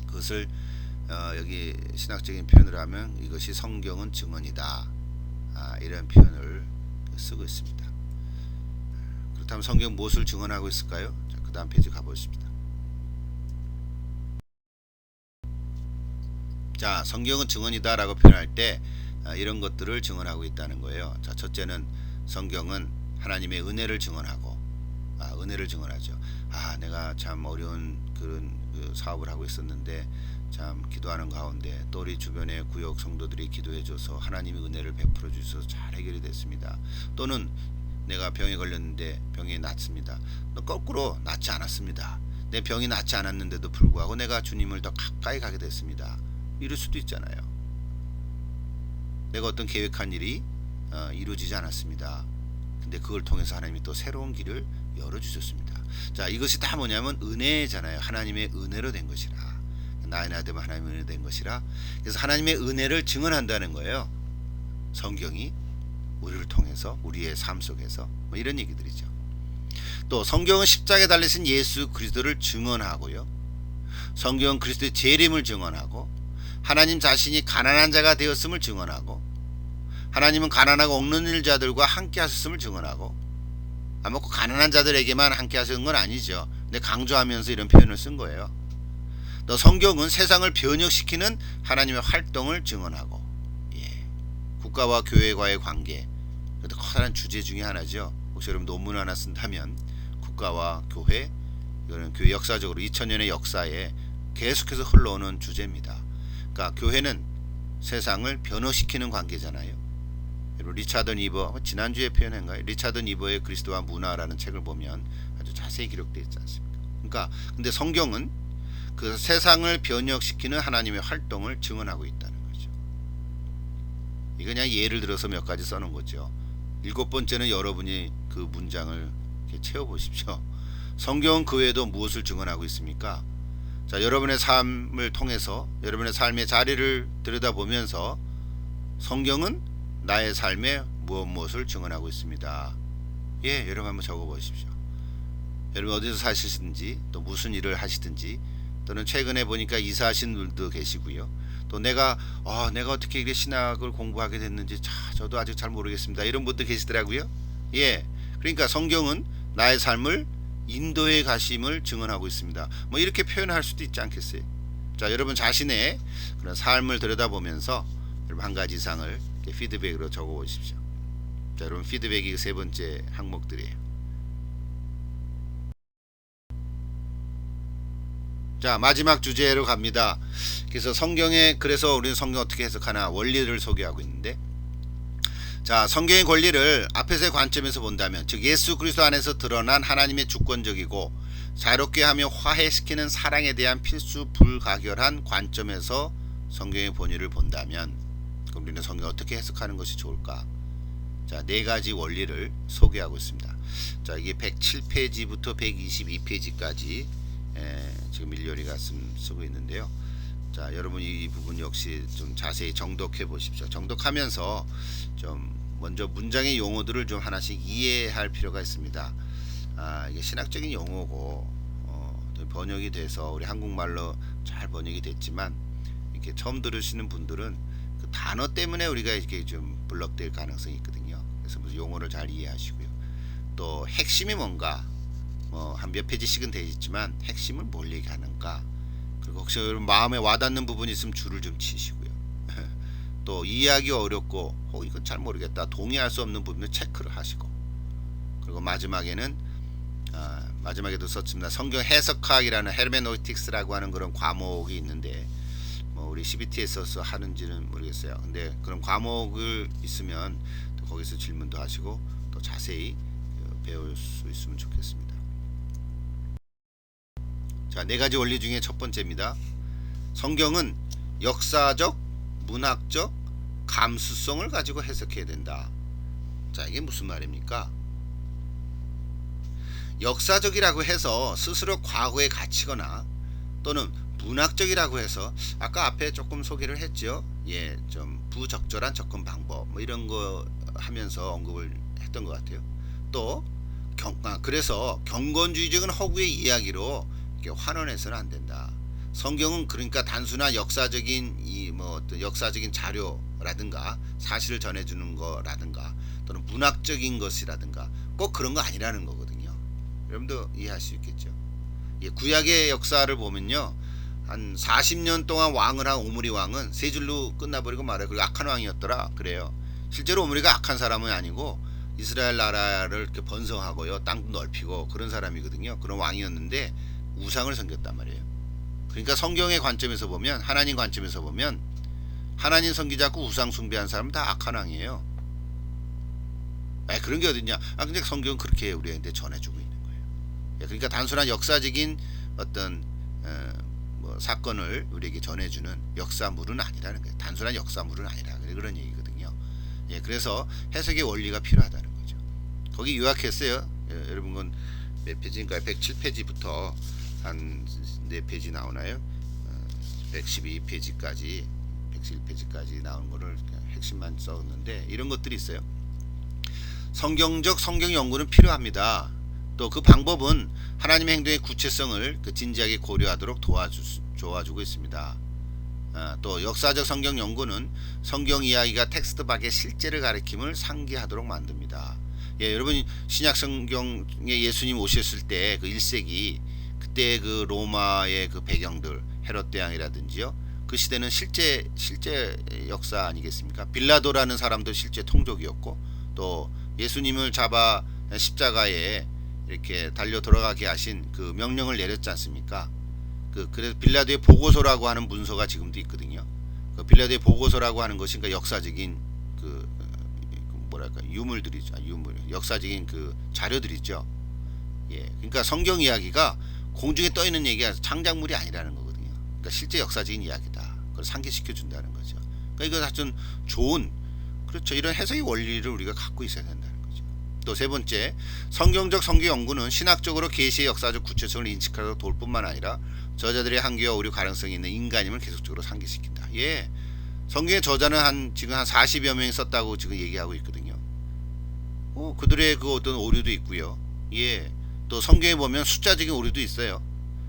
그것을 여기 신학적인 표현을 하면 이것이 성경은 증언이다, 이런 표현을 쓰고 있습니다. 그렇다면 성경 무엇을 증언하고 있을까요? 자, 그 다음 페이지 가보십니다. 자, 성경은 증언이다 라고 표현할 때 이런 것들을 증언하고 있다는 거예요. 자, 첫째는 성경은 하나님의 은혜를 증언하고, 은혜를 증언하죠. 내가 참 어려운 그런 사업을 하고 있었는데 참 기도하는 가운데 또 우리 주변의 구역 성도들이 기도해줘서 하나님의 은혜를 베풀어 주셔서 잘 해결이 됐습니다. 또는 내가 병에 걸렸는데 병이 낫습니다. 또 거꾸로 낫지 않았습니다. 내 병이 낫지 않았는데도 불구하고 내가 주님을 더 가까이 가게 됐습니다. 이럴 수도 있잖아요. 내가 어떤 계획한 일이 이루어지지 않았습니다. 근데 그걸 통해서 하나님이 또 새로운 길을 열어주셨습니다. 자, 이것이 다 뭐냐면 은혜잖아요. 하나님의 은혜로 된 것이라. 나의 나되면 하나님의 은혜로 된 것이라. 그래서 하나님의 은혜를 증언한다는 거예요. 성경이 우리를 통해서, 우리의 삶 속에서, 뭐 이런 얘기들이죠. 또 성경은 십자가에 달리신 예수 그리스도를 증언하고요. 성경은 그리스도의 재림을 증언하고, 하나님 자신이 가난한 자가 되었음을 증언하고, 하나님은 가난하고 억눌린 자들과 함께 하셨음을 증언하고, 아마 그 가난한 자들에게만 함께 하시는 건 아니죠. 근데 강조하면서 이런 표현을 쓴 거예요. 또 성경은 세상을 변혁시키는 하나님의 활동을 증언하고, 국가와 교회와의 관계, 그것도 커다란 주제 중에 하나죠. 혹시 여러분 논문 하나 쓴다면 국가와 교회, 이거는 교회 역사적으로 2000년의 역사에 계속해서 흘러오는 주제입니다. 그러니까 교회는 세상을 변화시키는 관계잖아요. 여러분 리차드 니버, 지난주에 표현한가요? 리차드 니버의 그리스도와 문화라는 책을 보면 아주 자세히 기록되어 있지 않습니까? 그러니까 근데 성경은 그 세상을 변혁시키는 하나님의 활동을 증언하고 있다는 거죠. 이거 그냥 예를 들어서 몇 가지 써놓은 거죠. 7번째는 여러분이 그 문장을 채워보십시오. 성경은 그 외에도 무엇을 증언하고 있습니까? 자, 여러분의 삶을 통해서 여러분의 삶의 자리를 들여다보면서 성경은 나의 삶에 무엇을 증언하고 있습니다. 여러분 한번 적어보십시오. 여러분 어디서 사시든지, 또 무슨 일을 하시든지, 또는 최근에 보니까 이사하신 분도 계시고요. 또 내가 어떻게 이렇게 신학을 공부하게 됐는지 저도 아직 잘 모르겠습니다. 이런 분도 계시더라고요. 그러니까 성경은 나의 삶을 인도에 가심을 증언하고 있습니다. 뭐 이렇게 표현할 수도 있지 않겠어요? 자, 여러분 자신의 그런 삶을 들여다보면서 여러분 한 가지 이상을 피드백으로 적어 보십시오. 자, 여러분 피드백이 세 번째 항목들이에요. 자, 마지막 주제로 갑니다. 그래서 그래서 우리는 성경 어떻게 해석하나 원리를 소개하고 있는데, 자, 성경의 권리를 앞에서의 관점에서 본다면, 즉 예수 그리스도 안에서 드러난 하나님의 주권적이고 자유롭게 하며 화해시키는 사랑에 대한 필수 불가결한 관점에서 성경의 본의를 본다면, 그럼 우리는 성경을 어떻게 해석하는 것이 좋을까? 자, 네 가지 원리를 소개하고 있습니다. 자, 이게 107페이지부터 122페이지까지 지금 일요리가 쓰고 있는데요. 자, 여러분 이 부분 역시 좀 자세히 정독해 보십시오. 정독하면서 좀 먼저 문장의 용어들을 좀 하나씩 이해할 필요가 있습니다. 이게 신학적인 용어고 번역이 돼서 우리 한국말로 잘 번역이 됐지만, 이렇게 처음 들으시는 분들은 그 단어 때문에 우리가 이렇게 좀 블럭될 가능성이 있거든요. 그래서 무슨 용어를 잘 이해하시고요. 또 핵심이 뭔가 뭐 한 몇 페이지씩은 되어 있지만 핵심은 뭘 얘기하는가. 그리고 혹시 여러분 마음에 와닿는 부분이 있으면 줄을 좀 치시고요. 또 이해하기 어렵고 이건 잘 모르겠다 동의할 수 없는 부분을 체크를 하시고, 그리고 마지막에는 마지막에도 썼습니다. 성경 해석학이라는 헤르메노이틱스라고 하는 그런 과목이 있는데 뭐 우리 CBT에서 하는지는 모르겠어요. 근데 그런 과목을 있으면 또 거기서 질문도 하시고 또 자세히 배울 수 있으면 좋겠습니다. 자, 네 가지 원리 중에 첫 번째입니다. 성경은 역사적, 문학적 감수성을 가지고 해석해야 된다. 자, 이게 무슨 말입니까? 역사적이라고 해서 스스로 과거에 갇히거나 또는 문학적이라고 해서 아까 앞에 조금 소개를 했죠. 예, 좀 부적절한 접근 방법 뭐 이런 거 하면서 언급을 했던 것 같아요. 또 그래서 경건주의적인 허구의 이야기로 이렇게 환원해서는 안 된다. 성경은 그러니까 단순한 역사적인 역사적인 자료라든가 사실을 전해주는 거라든가 또는 문학적인 것이라든가 꼭 그런 거 아니라는 거거든요. 여러분도 이해할 수 있겠죠. 예, 구약의 역사를 보면요, 한 40년 동안 왕을 한 오므리 왕은 세 줄로 끝나버리고 말아요. 그리고 악한 왕이었더라 그래요. 실제로 오므리가 악한 사람은 아니고 이스라엘 나라를 이렇게 번성하고요, 땅도 넓히고 그런 사람이거든요. 그런 왕이었는데 우상을 섬겼단 말이에요. 그러니까 성경의 관점에서 보면, 하나님 관점에서 보면 하나님 섬기지 않고 우상 숭배한 사람은 다 악한 왕이에요. 그런 게 어딨냐? 근데 성경은 그렇게 우리한테 전해주고 있는 거예요. 그러니까 단순한 역사적인 어떤 사건을 우리에게 전해주는 역사물은 아니라는 거예요. 단순한 역사물은 아니라 그런 얘기거든요. 예, 그래서 해석의 원리가 필요하다는 거죠. 거기 요약했어요. 여러분 건 몇 페이지인가요? 107페이지부터 한 4페이지 나오나요? 112페이지까지 111페이지까지 나온 거를 핵심만 썼는데 이런 것들이 있어요. 성경적 성경 연구는 필요합니다. 또 그 방법은 하나님의 행동의 구체성을 진지하게 고려하도록 도와주고 있습니다. 또 역사적 성경 연구는 성경 이야기가 텍스트 밖의 실제를 가리킴을 상기하도록 만듭니다. 예, 여러분 신약 성경에 예수님 오셨을 때 그 1세기 그때 그 로마의 그 배경들, 헤롯 대왕이라든지요, 그 시대는 실제 역사 아니겠습니까? 빌라도라는 사람도 실제 통족이었고, 또 예수님을 잡아 십자가에 이렇게 달려 돌아가게 하신 그 명령을 내렸지 않습니까? 그래서 빌라도의 보고서라고 하는 문서가 지금도 있거든요. 그 빌라도의 보고서라고 하는 것이 그러니까 역사적인 유물들이죠. 역사적인 그 자료들이죠. 예, 그러니까 성경 이야기가 공중에 떠 있는 얘기가 창작물이 아니라는 거거든요. 그러니까 실제 역사적인 이야기다. 그걸 상기시켜 준다는 거죠. 그러니까 이거 하여튼 좋은, 그렇죠, 이런 해석의 원리를 우리가 갖고 있어야 된다는 거죠. 또 세 번째, 성경적 성경 연구는 신학적으로 계시의 역사적 구체성을 인식하도록 도울 뿐만 아니라 저자들의 한계와 오류 가능성이 있는 인간임을 계속적으로 상기시킨다. 예, 성경의 저자는 지금 한 40여 명이 썼다고 지금 얘기하고 있거든요. 그들의 그 어떤 오류도 있고요. 예, 또 성경에 보면 숫자적인 오류도 있어요.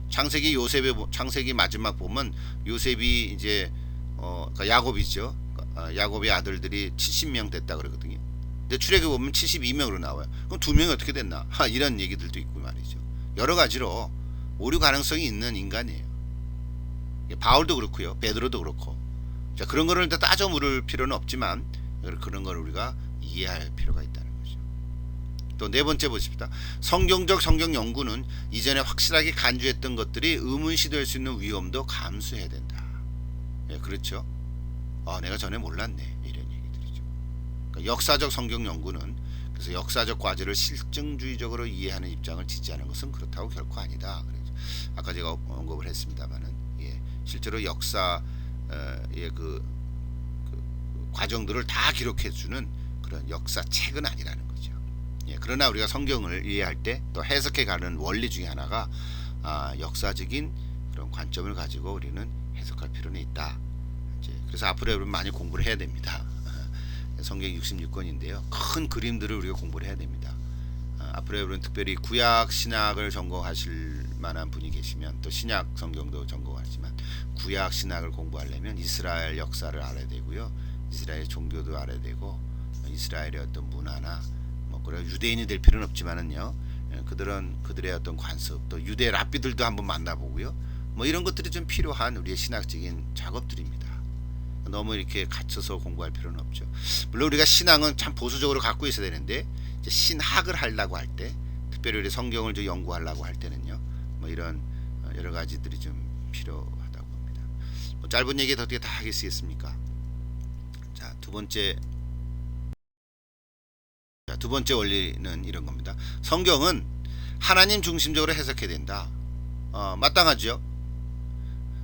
창세기 마지막 보면 요셉이 이제 그러니까 야곱이죠. 야곱의 아들들이 70명 됐다 그러거든요. 근데 출애굽 보면 72명으로 나와요. 그럼 2명이 어떻게 됐나? 이런 얘기들도 있고 말이죠. 여러 가지로 오류 가능성이 있는 인간이에요. 바울도 그렇고요, 베드로도 그렇고. 자, 그런 거를 따져 물을 필요는 없지만 그런 걸 우리가 이해할 필요가 있다는 거죠. 또 네 번째 보십시다. 성경적 성경 연구는 이전에 확실하게 간주했던 것들이 의문시될 수 있는 위험도 감수해야 된다. 예, 그렇죠. 내가 전에 몰랐네, 이런 얘기들이죠. 그러니까 역사적 성경 연구는 그래서 역사적 과제를 실증주의적으로 이해하는 입장을 지지하는 것은 그렇다고 결코 아니다. 그래서 아까 제가 언급을 했습니다만은, 예, 실제로 역사의 그 과정들을 다 기록해주는 그런 역사책은 아니라는 거죠. 예, 그러나 우리가 성경을 이해할 때 또 해석해가는 원리 중에 하나가 역사적인 그런 관점을 가지고 우리는 해석할 필요는 있다. 그래서 앞으로 여러분 많이 공부를 해야 됩니다. 성경 66권인데요. 큰 그림들을 우리가 공부를 해야 됩니다. 앞으로 여러분 특별히 구약 신학을 전공하실 만한 분이 계시면, 또 신약 성경도 전공하지만 구약 신학을 공부하려면 이스라엘 역사를 알아야 되고요. 이스라엘 종교도 알아야 되고, 이스라엘의 어떤 문화나 뭐 그래 유대인이 될 필요는 없지만은요. 그들의 어떤 관습 또 유대 랍비들도 한번 만나보고요. 뭐 이런 것들이 좀 필요한 우리의 신학적인 작업들입니다. 너무 이렇게 갇혀서 공부할 필요는 없죠. 물론 우리가 신앙은 참 보수적으로 갖고 있어야 되는데 이제 신학을 하려고 할 때, 특별히 우리 성경을 좀 연구하려고 할 때는요, 뭐 이런 여러 가지들이 좀 필요하다고 합니다. 뭐 짧은 얘기 어떻게 다 하겠습니까? 자, 두 번째 원리는 이런 겁니다. 성경은 하나님 중심적으로 해석해야 된다. 마땅하죠.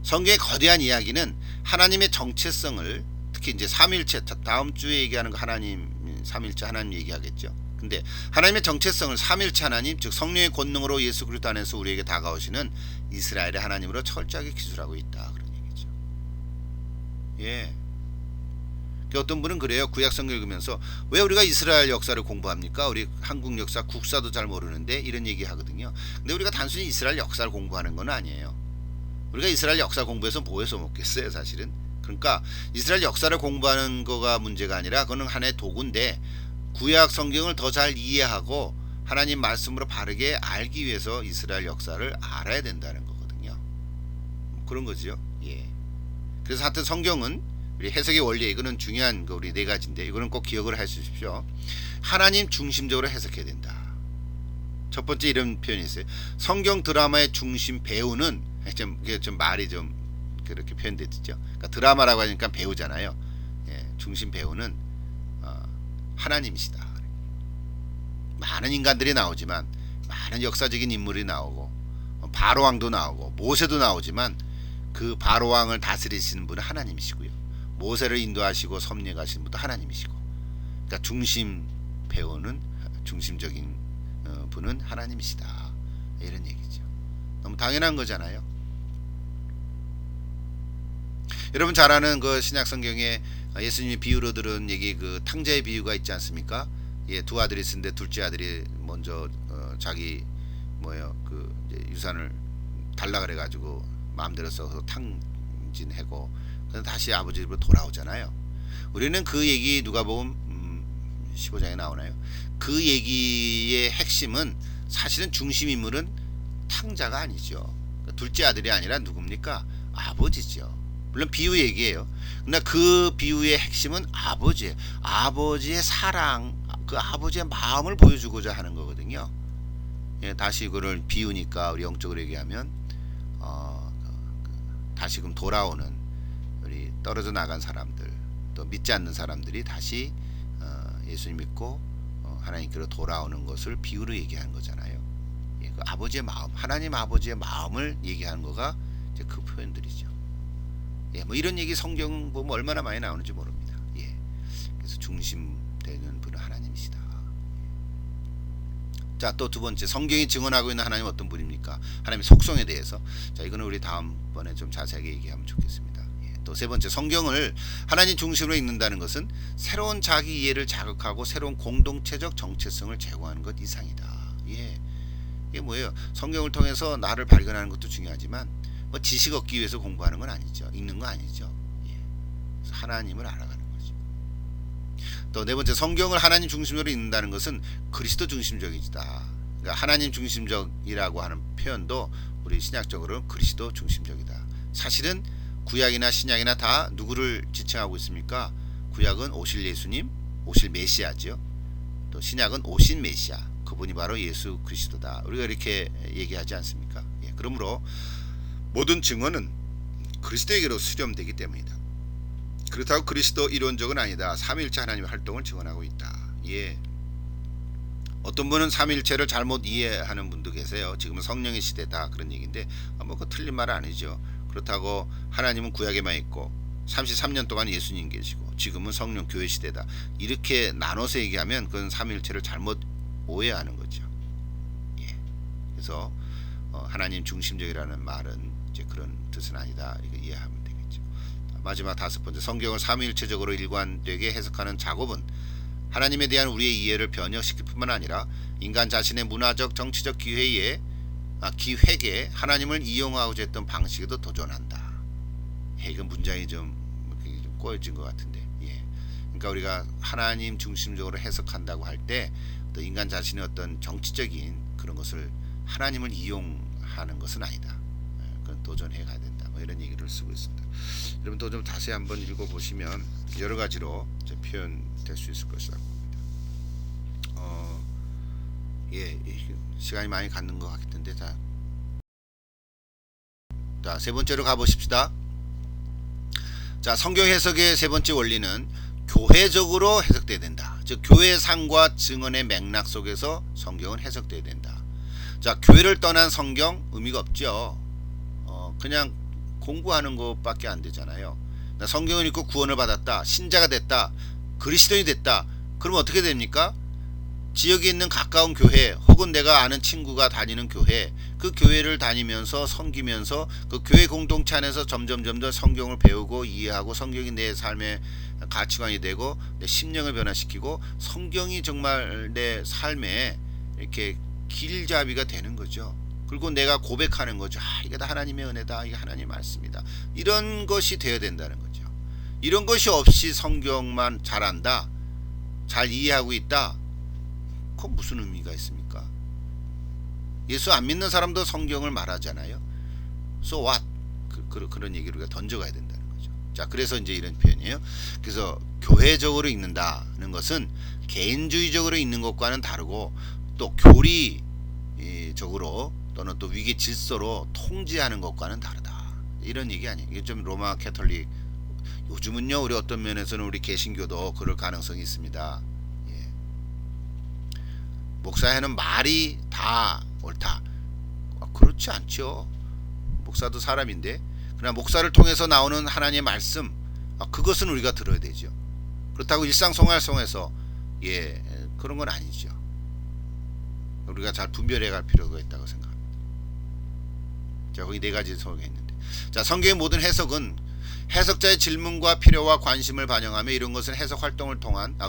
성경의 거대한 이야기는 하나님의 정체성을, 특히 이제 삼일체, 다음 주에 얘기하는 거 하나님 삼일체 하나님 얘기하겠죠. 근데 하나님의 정체성을 삼일체 하나님, 즉 성령의 권능으로 예수 그리스도 안에서 우리에게 다가오시는 이스라엘의 하나님으로 철저하게 기술하고 있다, 그런 얘기죠. 예. 어떤 분은 그래요. 구약 성경 읽으면서 왜 우리가 이스라엘 역사를 공부합니까? 우리 한국 역사, 국사도 잘 모르는데, 이런 얘기 하거든요. 근데 우리가 단순히 이스라엘 역사를 공부하는 건 아니에요. 우리가 이스라엘 역사 공부해서 뭐 해서 먹겠어요, 사실은. 그러니까 이스라엘 역사를 공부하는 거가 문제가 아니라 그거는 하나의 도구인데, 구약 성경을 더 잘 이해하고 하나님 말씀으로 바르게 알기 위해서 이스라엘 역사를 알아야 된다는 거거든요. 그런 거죠. 예. 그래서 하여튼 성경은 우리 해석의 원리, 이거는 중요한 거, 우리 네 가지인데 이거는 꼭 기억을 하십시오. 하나님 중심적으로 해석해야 된다. 첫 번째 이런 표현이 있어요. 성경 드라마의 중심 배우는, 좀 말이 좀 그렇게 표현됐죠. 그러니까 드라마라고 하니까 배우잖아요. 예, 중심 배우는 하나님이시다. 많은 인간들이 나오지만, 많은 역사적인 인물이 나오고, 바로왕도 나오고 모세도 나오지만, 그 바로왕을 다스리시는 분은 하나님이시고요. 모세를 인도하시고 섭리하시는 분도 하나님이시고, 그러니까 중심 배우는, 중심적인 분은 하나님이시다, 이런 얘기죠. 너무 당연한 거잖아요. 여러분 잘 아는 그 신약 성경에 예수님이 비유로 들은 얘기, 그 탕자의 비유가 있지 않습니까? 예, 두 아들이 있는데 둘째 아들이 먼저 자기 그 이제 유산을 달라 그래 가지고 마음대로 써서 탕진하고 다시 아버지 집으로 돌아오잖아요. 우리는 그 얘기 누가복음 15장에 나오나요? 그 얘기의 핵심은, 사실은 중심 인물은 탕자가 아니죠. 그러니까 둘째 아들이 아니라 누굽니까? 아버지죠. 물론 비유 얘기예요. 그러나 그 비유의 핵심은 아버지예요. 아버지의 사랑, 그 아버지의 마음을 보여주고자 하는 거거든요. 예, 다시 그걸 비유니까 우리 영적으로 얘기하면 다시금 돌아오는 우리 떨어져 나간 사람들, 또 믿지 않는 사람들이 다시 예수님 믿고 하나님께로 돌아오는 것을 비유로 얘기하는 거잖아요. 예, 그 아버지의 마음, 하나님 아버지의 마음을 얘기하는 거가 이제 그 표현들이죠. 예, 뭐 이런 얘기 성경 보면 얼마나 많이 나오는지 모릅니다. 예, 그래서 중심되는 분은 하나님이시다. 자, 또 두 번째, 성경이 증언하고 있는 하나님 어떤 분입니까? 하나님의 속성에 대해서. 자, 이거는 우리 다음번에 좀 자세하게 얘기하면 좋겠습니다. 예, 또 세 번째, 성경을 하나님 중심으로 읽는다는 것은 새로운 자기 이해를 자극하고 새로운 공동체적 정체성을 제공하는 것 이상이다. 예, 이게 뭐예요? 성경을 통해서 나를 발견하는 것도 중요하지만, 뭐 지식 얻기 위해서 공부하는 건 아니죠. 읽는 건 아니죠. 예, 그래서 하나님을 알아가는 거죠. 또 네 번째, 성경을 하나님 중심으로 읽는다는 것은 그리스도 중심적이다. 그러니까 하나님 중심적이라고 하는 표현도 우리 신약적으로 그리스도 중심적이다. 사실은 구약이나 신약이나 다 누구를 지칭하고 있습니까? 구약은 오실 예수님, 오실 메시아죠. 또 신약은 오신 메시아, 그분이 바로 예수 그리스도다. 우리가 이렇게 얘기하지 않습니까? 예, 그러므로 모든 증언은 그리스도에게로 수렴되기 때문이다. 그렇다고 그리스도 이론적은 아니다. 삼위일체 하나님의 활동을 증언하고 있다. 예. 어떤 분은 삼위일체를 잘못 이해하는 분도 계세요. 지금은 성령의 시대다, 그런 얘기인데 뭐 그 틀린 말 아니죠. 그렇다고 하나님은 구약에만 있고 33년 동안 예수님 계시고 지금은 성령 교회 시대다, 이렇게 나눠서 얘기하면 그건 삼위일체를 잘못 오해하는 거죠. 예. 그래서 하나님 중심적이라는 말은 이제 그런 뜻은 아니다, 이거 이해하면 되겠죠. 마지막 다섯 번째, 성경을 삼위일체적으로 일관되게 해석하는 작업은 하나님에 대한 우리의 이해를 변형시킬 뿐만 아니라 인간 자신의 문화적 정치적 기회에 하나님을 이용하고자 했던 방식에도 도전한다. 이건 문장이 좀 꼬여진 것 같은데, 예. 그러니까 우리가 하나님 중심적으로 해석한다고 할 때 또 인간 자신의 어떤 정치적인 그런 것을 하나님을 이용하는 것은 아니다. 그건 도전해 가야 된다. 뭐 이런 얘기를 쓰고 있습니다. 여러분 또 좀 다시 한번 읽어보시면 여러 가지로 표현될 수 있을 것이라고 봅니다. 시간이 많이 갖는 것 같은데 자, 세 번째로 가보십시다. 자, 성경 해석의 세 번째 원리는 교회적으로 해석돼야 된다. 즉 교회상과 증언의 맥락 속에서 성경은 해석돼야 된다. 자, 교회를 떠난 성경 의미가 없죠. 그냥 공부하는 것밖에 안 되잖아요. 나 성경을 읽고 구원을 받았다, 신자가 됐다, 그리스도인이 됐다. 그러면 어떻게 됩니까? 지역에 있는 가까운 교회 혹은 내가 아는 친구가 다니는 교회, 그 교회를 다니면서 섬기면서 그 교회 공동체 안에서 점점 성경을 배우고 이해하고 성경이 내 삶의 가치관이 되고 내 심령을 변화시키고 성경이 정말 내 삶에 이렇게 길잡이가 되는 거죠. 그리고 내가 고백하는 거죠. 이게 다 하나님의 은혜다. 이게 하나님의 말씀이다. 이런 것이 되어야 된다는 거죠. 이런 것이 없이 성경만 잘 안다, 잘 이해하고 있다. 그건 무슨 의미가 있습니까? 예수 안 믿는 사람도 성경을 말하잖아요. So what? 그런 얘기를 우리가 던져가야 된다는 거죠. 자, 그래서 이제 이런 표현이에요. 그래서 교회적으로 읽는다는 것은 개인주의적으로 읽는 것과는 다르고 또 교리적으로 또는 또 위계 질서로 통제하는 것과는 다르다. 이런 얘기 아니에요. 이게 좀 로마 캐톨릭, 요즘은요 우리 어떤 면에서는 우리 개신교도 그럴 가능성이 있습니다. 목사회는 말이 다 옳다. 그렇지 않죠. 목사도 사람인데, 그러나 목사를 통해서 나오는 하나님의 말씀, 그것은 우리가 들어야 되죠. 그렇다고 일상생활 속에서 그런 건 아니죠. 우리가 잘 분별해 갈 필요가 있다고 생각합니다. 자, 거기 네 가지 설명했는데, 자, 성경의 모든 해석은 해석자의 질문과 필요와 관심을 반영하며 이런 것은 해석 활동을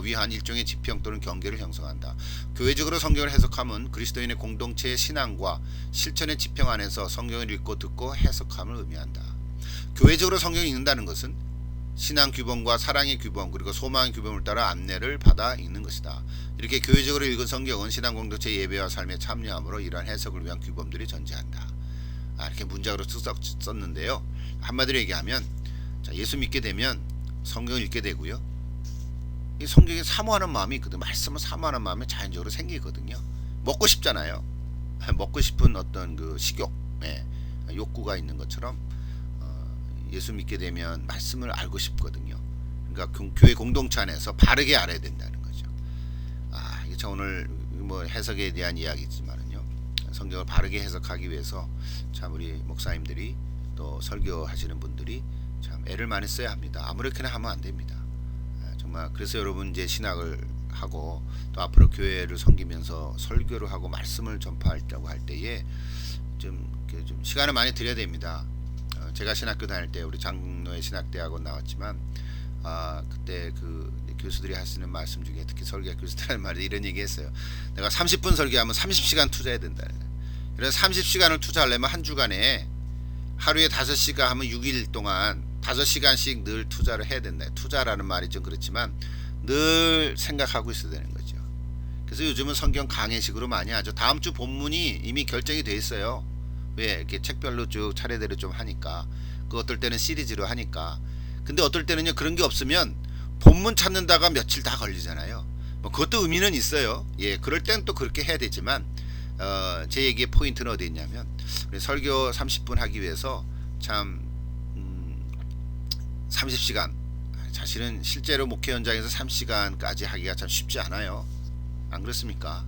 위한 일종의 지평 또는 경계를 형성한다. 교회적으로 성경을 해석함은 그리스도인의 공동체의 신앙과 실천의 지평 안에서 성경을 읽고 듣고 해석함을 의미한다. 교회적으로 성경을 읽는다는 것은 신앙 규범과 사랑의 규범 그리고 소망의 규범을 따라 안내를 받아 읽는 것이다. 이렇게 교회적으로 읽은 성경은 신앙 공동체 예배와 삶에 참여함으로 이러한 해석을 위한 규범들이 존재한다. 이렇게 문장으로 썼는데요. 한마디로 얘기하면, 자, 예수 믿게 되면 성경을 읽게 되고요. 이 성경에 사모하는 마음이 있거든. 말씀을 사모하는 마음이 자연적으로 생기거든요. 먹고 싶잖아요. 먹고 싶은 어떤 그 식욕, 욕구가 있는 것처럼 예수 믿게 되면 말씀을 알고 싶거든요. 그러니까 교회 공동체 안에서 바르게 알아야 된다는 거죠. 이게 참 오늘 뭐 해석에 대한 이야기지만은요. 성경을 바르게 해석하기 위해서 참 우리 목사님들이 또 설교하시는 분들이 참 애를 많이 써야 합니다. 아무렇게나 하면 안 됩니다. 정말 그래서 여러분 이제 신학을 하고 또 앞으로 교회를 섬기면서 설교를 하고 말씀을 전파하려고 할 때에 좀 시간을 많이 들여야 됩니다. 제가 신학교 다닐 때 우리 장로의 신학대학원 나왔지만 그때 그 교수들이 하시는 말씀 중에 특히 설교 교수들 하는 말이 이런 얘기했어요. 내가 30분 설교하면 30시간 투자해야 된다. 그래서 30시간을 투자하려면 한 주간에 하루에 5시간 하면 6일 동안 5시간씩 늘 투자를 해야 된다. 투자라는 말이 좀 그렇지만 늘 생각하고 있어야 되는 거죠. 그래서 요즘은 성경 강해식으로 많이 하죠. 다음 주 본문이 이미 결정이 돼 있어요. 왜? 이렇게 책별로 쭉 차례대로 좀 하니까. 그 어떨 때는 시리즈로 하니까. 근데 어떨 때는요, 그런 게 없으면 본문 찾는다가 며칠 다 걸리잖아요. 뭐 그것도 의미는 있어요. 그럴 땐 또 그렇게 해야 되지만 제 얘기의 포인트는 어디 있냐면, 우리 설교 30분 하기 위해서 참 30시간, 사실은 실제로 목회 현장에서 30시간까지 하기가 참 쉽지 않아요. 안 그렇습니까?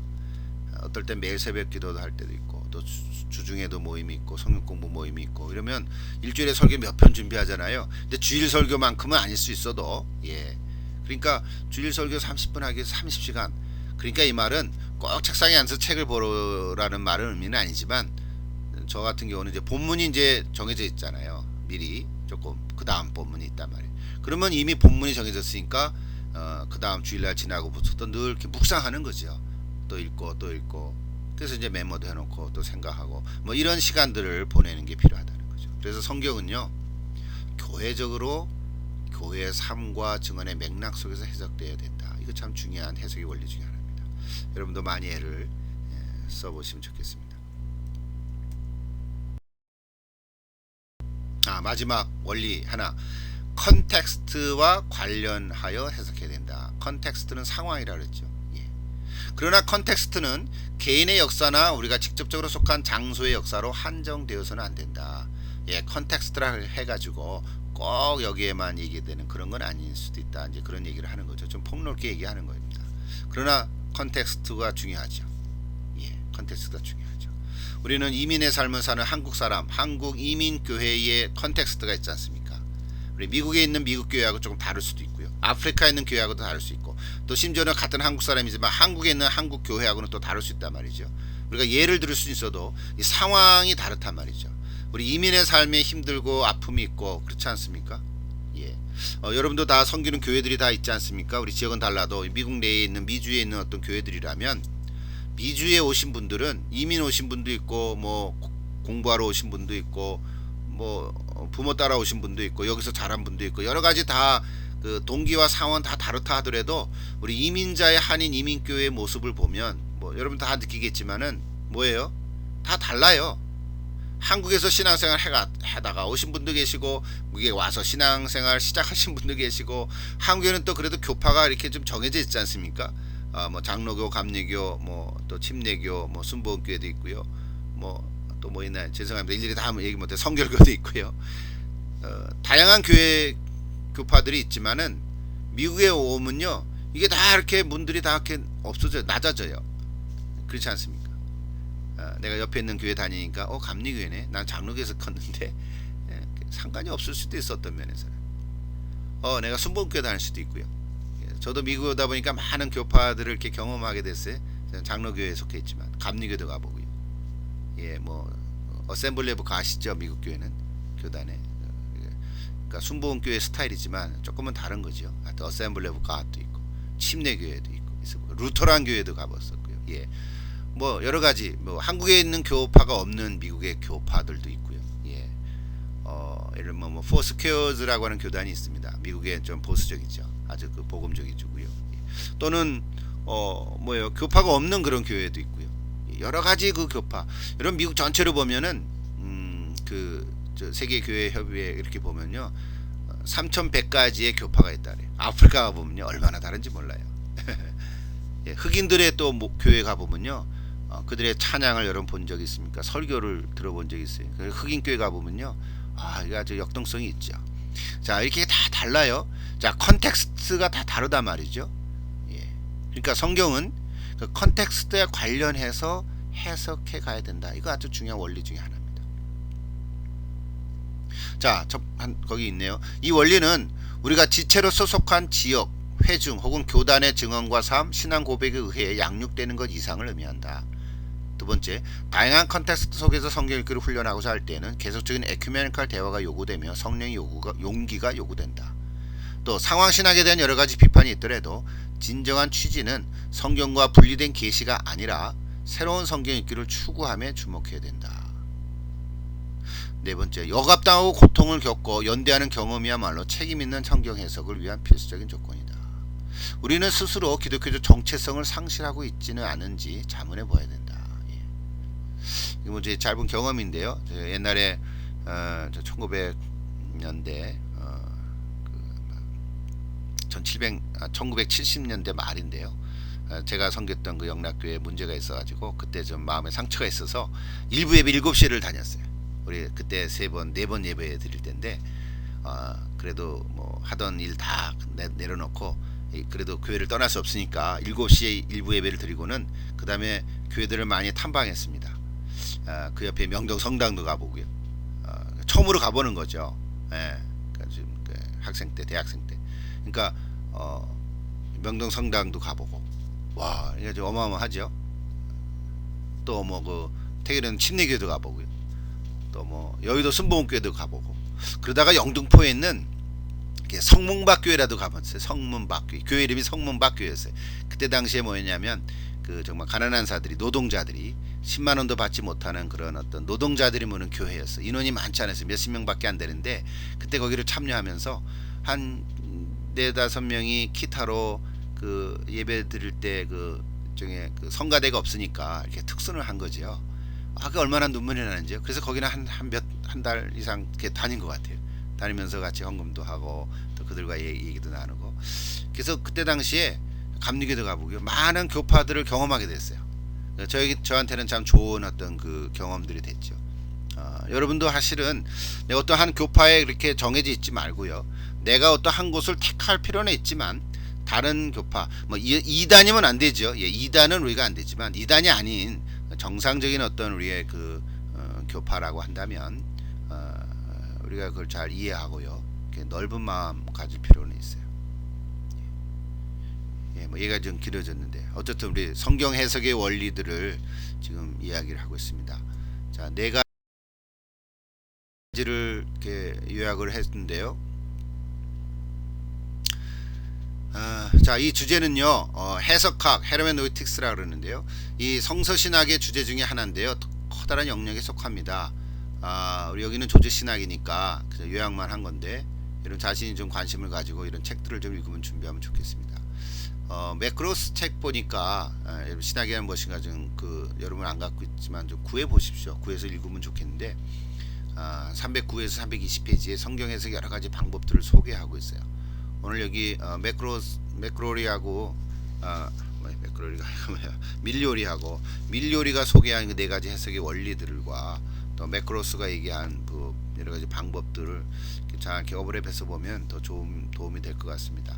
어떨 땐 매일 새벽 기도도 할 때도 있고 또 주중에도 모임이 있고 성경 공부 모임이 있고 이러면 일주일에 설교 몇 편 준비하잖아요. 근데 주일 설교만큼은 아닐 수 있어도 그러니까 주일 설교 30분 하기 위해서 30시간. 그러니까 이 말은 꼭 책상에 앉아서 책을 보라는 말은 의미는 아니지만, 저 같은 경우는 이제 본문이 이제 정해져 있잖아요. 미리 조금 그 다음 본문이 있단 말이에요. 그러면 이미 본문이 정해졌으니까 그 다음 주일날 지나고부터 늘 이렇게 묵상하는 거죠. 또 읽고 또 읽고. 그래서 이제 메모도 해놓고 또 생각하고 뭐 이런 시간들을 보내는 게 필요하다는 거죠. 그래서 성경은요, 교회적으로 교회의 삶과 증언의 맥락 속에서 해석되어야 된다. 이거 참 중요한 해석의 원리 중에 하나입니다. 여러분도 많이 애를 써보시면 좋겠습니다. 마지막 원리 하나, 컨텍스트와 관련하여 해석해야 된다. 컨텍스트는 상황이라 그랬죠. 그러나 컨텍스트는 개인의 역사나 우리가 직접적으로 속한 장소의 역사로 한정되어서는 안 된다. 컨텍스트라 해가지고 꼭 여기에만 얘기되는 그런 건 아닐 수도 있다. 이제 그런 얘기를 하는 거죠. 좀 폭넓게 얘기하는 겁니다. 그러나 컨텍스트가 중요하죠. 컨텍스트가 중요하죠. 우리는 이민의 삶을 사는 한국 사람, 한국 이민교회의 컨텍스트가 있지 않습니까? 우리 미국에 있는 미국 교회하고 조금 다를 수도 있고요. 아프리카에 있는 교회하고도 다를 수 있고, 또 심지어는 같은 한국 사람이지만 한국에 있는 한국 교회하고는 또 다를 수 있단 말이죠. 우리가 예를 들을 수 있어도 이 상황이 다르단 말이죠. 우리 이민의 삶에 힘들고 아픔이 있고 그렇지 않습니까? 여러분도 다 섬기는 교회들이 다 있지 않습니까? 우리 지역은 달라도 미국 내에 있는 미주에 있는 어떤 교회들이라면, 미주에 오신 분들은 이민 오신 분도 있고, 뭐 공부하러 오신 분도 있고, 뭐 부모 따라 오신 분도 있고, 여기서 자란 분도 있고, 여러 가지 다 그 동기와 상황 다 다르다 하더라도 우리 이민자의 한인 이민교회의 모습을 보면 뭐 여러분 다 느끼겠지만은 뭐예요? 다 달라요. 한국에서 신앙생활 하다가 오신 분도 계시고, 여기에 와서 신앙생활 시작하신 분도 계시고, 한국에는 또 그래도 교파가 이렇게 좀 정해져 있지 않습니까? 뭐 장로교, 감리교, 뭐 또 침례교, 뭐 순복음교회도 있고요. 뭐 또 뭐 있나요? 죄송합니다. 일일이 다 얘기 못해. 성결교도 있고요. 다양한 교회 교파들이 있지만은 미국에 오면요, 이게 다 이렇게 문들이 다 이렇게 없어져요. 낮아져요. 그렇지 않습니까? 내가 옆에 있는 교회 다니니까 감리교회네. 난 장로교에서 컸는데 상관이 없을 수도 있었던 면에서는 내가 순복음교회 다닐 수도 있고요. 저도 미국에 오다 보니까 많은 교파들을 이렇게 경험하게 됐어요. 저는 장로교회에 속해 있지만 감리교도 가보고요. 뭐 어셈블리 오브 가시죠. 미국 교회는 교단에. 그러니까 순복음교회 스타일이지만 조금은 다른 거죠. 하여튼 어셈블리 오브 갓도 있고, 침례교회도 있고, 루터란 교회도 가봤었고요. 뭐 여러 가지, 뭐 한국에 있는 교파가 없는 미국의 교파들도 있고요. 예를 들면 뭐 포스퀘어즈라고 하는 교단이 있습니다. 미국에 좀 보수적이죠. 아주 그 복음적이고요. 또는 뭐예요, 교파가 없는 그런 교회도 있고요. 여러 가지 그 교파. 여러분 미국 전체로 보면은 세계 교회 협의회 이렇게 보면요, 3,100가지의 교파가 있다 그래요. 아프리카 가 보면요, 얼마나 다른지 몰라요. 흑인들의 또 교회 가 보면요, 그들의 찬양을 여러분 본 적이 있습니까? 설교를 들어본 적이 있어요. 흑인 교회 가 보면요, 이게 아주 역동성이 있죠. 자, 이렇게 다 달라요. 자, 컨텍스트가 다 다르단 말이죠. 그러니까 성경은 그 컨텍스트에 관련해서 해석해 가야 된다. 이거 아주 중요한 원리 중에 하나입니다. 자, 거기 있네요. 이 원리는 우리가 지체로 소속한 지역, 회중 혹은 교단의 증언과 삶, 신앙 고백에 의해 양육되는 것 이상을 의미한다. 두 번째, 다양한 컨텍스트 속에서 성경 읽기를 훈련하고자 할 때는 계속적인 에큐메니컬 대화가 요구되며 성령의 용기가 요구된다. 또 상황신학에 대한 여러 가지 비판이 있더라도 진정한 취지는 성경과 분리된 계시가 아니라 새로운 성경 읽기를 추구함에 주목해야 된다. 네 번째, 억압당하고 고통을 겪고 연대하는 경험이야말로 책임있는 성경 해석을 위한 필수적인 조건이다. 우리는 스스로 기독교적 정체성을 상실하고 있지는 않은지 자문해 보아야 된다. 이거 제 짧은 경험인데요. 옛날에 1900년대 1970년대 말인데요. 제가 섬겼던 그 영락교회에 문제가 있어가지고 그때 좀 마음에 상처가 있어서 일부 예배 7시를 다녔어요. 우리 그때 3번 4번 예배 드릴 때인데 그래도 뭐 하던 일 다 내려놓고 그래도 교회를 떠날 수 없으니까 7시에 일부 예배를 드리고는 그 다음에 교회들을 많이 탐방했습니다. 그 옆에 명동 성당도 가보고요. 처음으로 가보는 거죠. 그러니까 지금 학생 때, 대학생 때. 그러니까 명동 성당도 가보고, 와, 이게 좀 어마어마하죠. 또 뭐 그 태길은 침례교도 가보고요. 또 뭐 여의도 순복음교회도 가보고, 그러다가 영등포에 있는 성문박교회라도 가봤어요. 성문박교회. 교회 이름이 성문박교회였어요. 그때 당시에 뭐였냐면 그 정말 가난한 사들이, 노동자들이 10만 원도 받지 못하는 그런 어떤 노동자들이 모는 교회였어요. 인원이 많지 않았어요. 몇십 명밖에 안 되는데 그때 거기를 참여하면서 한 네다섯 명이 기타로 그 예배 드릴 때 그 중에 그 성가대가 없으니까 이렇게 특선을 한 거죠. 그 얼마나 눈물이 나는지요. 그래서 거기는 한 달 이상 이렇게 다닌 것 같아요. 다니면서 같이 헌금도 하고 또 그들과 얘기도 나누고. 그래서 그때 당시에 감리교도 가보고요. 많은 교파들을 경험하게 됐어요. 저한테는 참 좋은 어떤 그 경험들이 됐죠. 여러분도 사실은 내가 어떤 한 교파에 그렇게 정해져 있지 말고요. 내가 어떤 한 곳을 택할 필요는 있지만 다른 교파 뭐 2단이면 안 되죠. 예, 2단은 우리가 안 되지만 2단이 아닌 정상적인 어떤 우리의 그 교파라고 한다면 우리가 그걸 잘 이해하고요. 넓은 마음 가질 필요는 있어요. 예, 뭐 얘가 좀 길어졌는데 어쨌든 우리 성경 해석의 원리들을 지금 이야기를 하고 있습니다. 자, 네 가지를 이렇게 요약을 했는데요. 자, 이 주제는요, 해석학, 헤르메노이틱스라 그러는데요. 이 성서신학의 주제 중에 하나인데요. 커다란 영역에 속합니다. 우리 여기는 조지신학이니까 그냥 요약만 한 건데, 이런 자신이 좀 관심을 가지고 이런 책들을 좀 읽으면 준비하면 좋겠습니다. 매크로스 책 보니까 신학이란 무엇인가 좀 여러분 안 갖고 있지만 좀 구해 보십시오. 구해서 읽으면 좋겠는데 309에서 320페이지에 성경 해석 여러 가지 방법들을 소개하고 있어요. 오늘 여기 맥로리하고 맥로리가 밀요리가 소개한 그 네 가지 해석의 원리들과 또 매크로스가 얘기한 그 여러 가지 방법들을 잘 오버랩해서 보면 더 좋은 도움이 될 것 같습니다.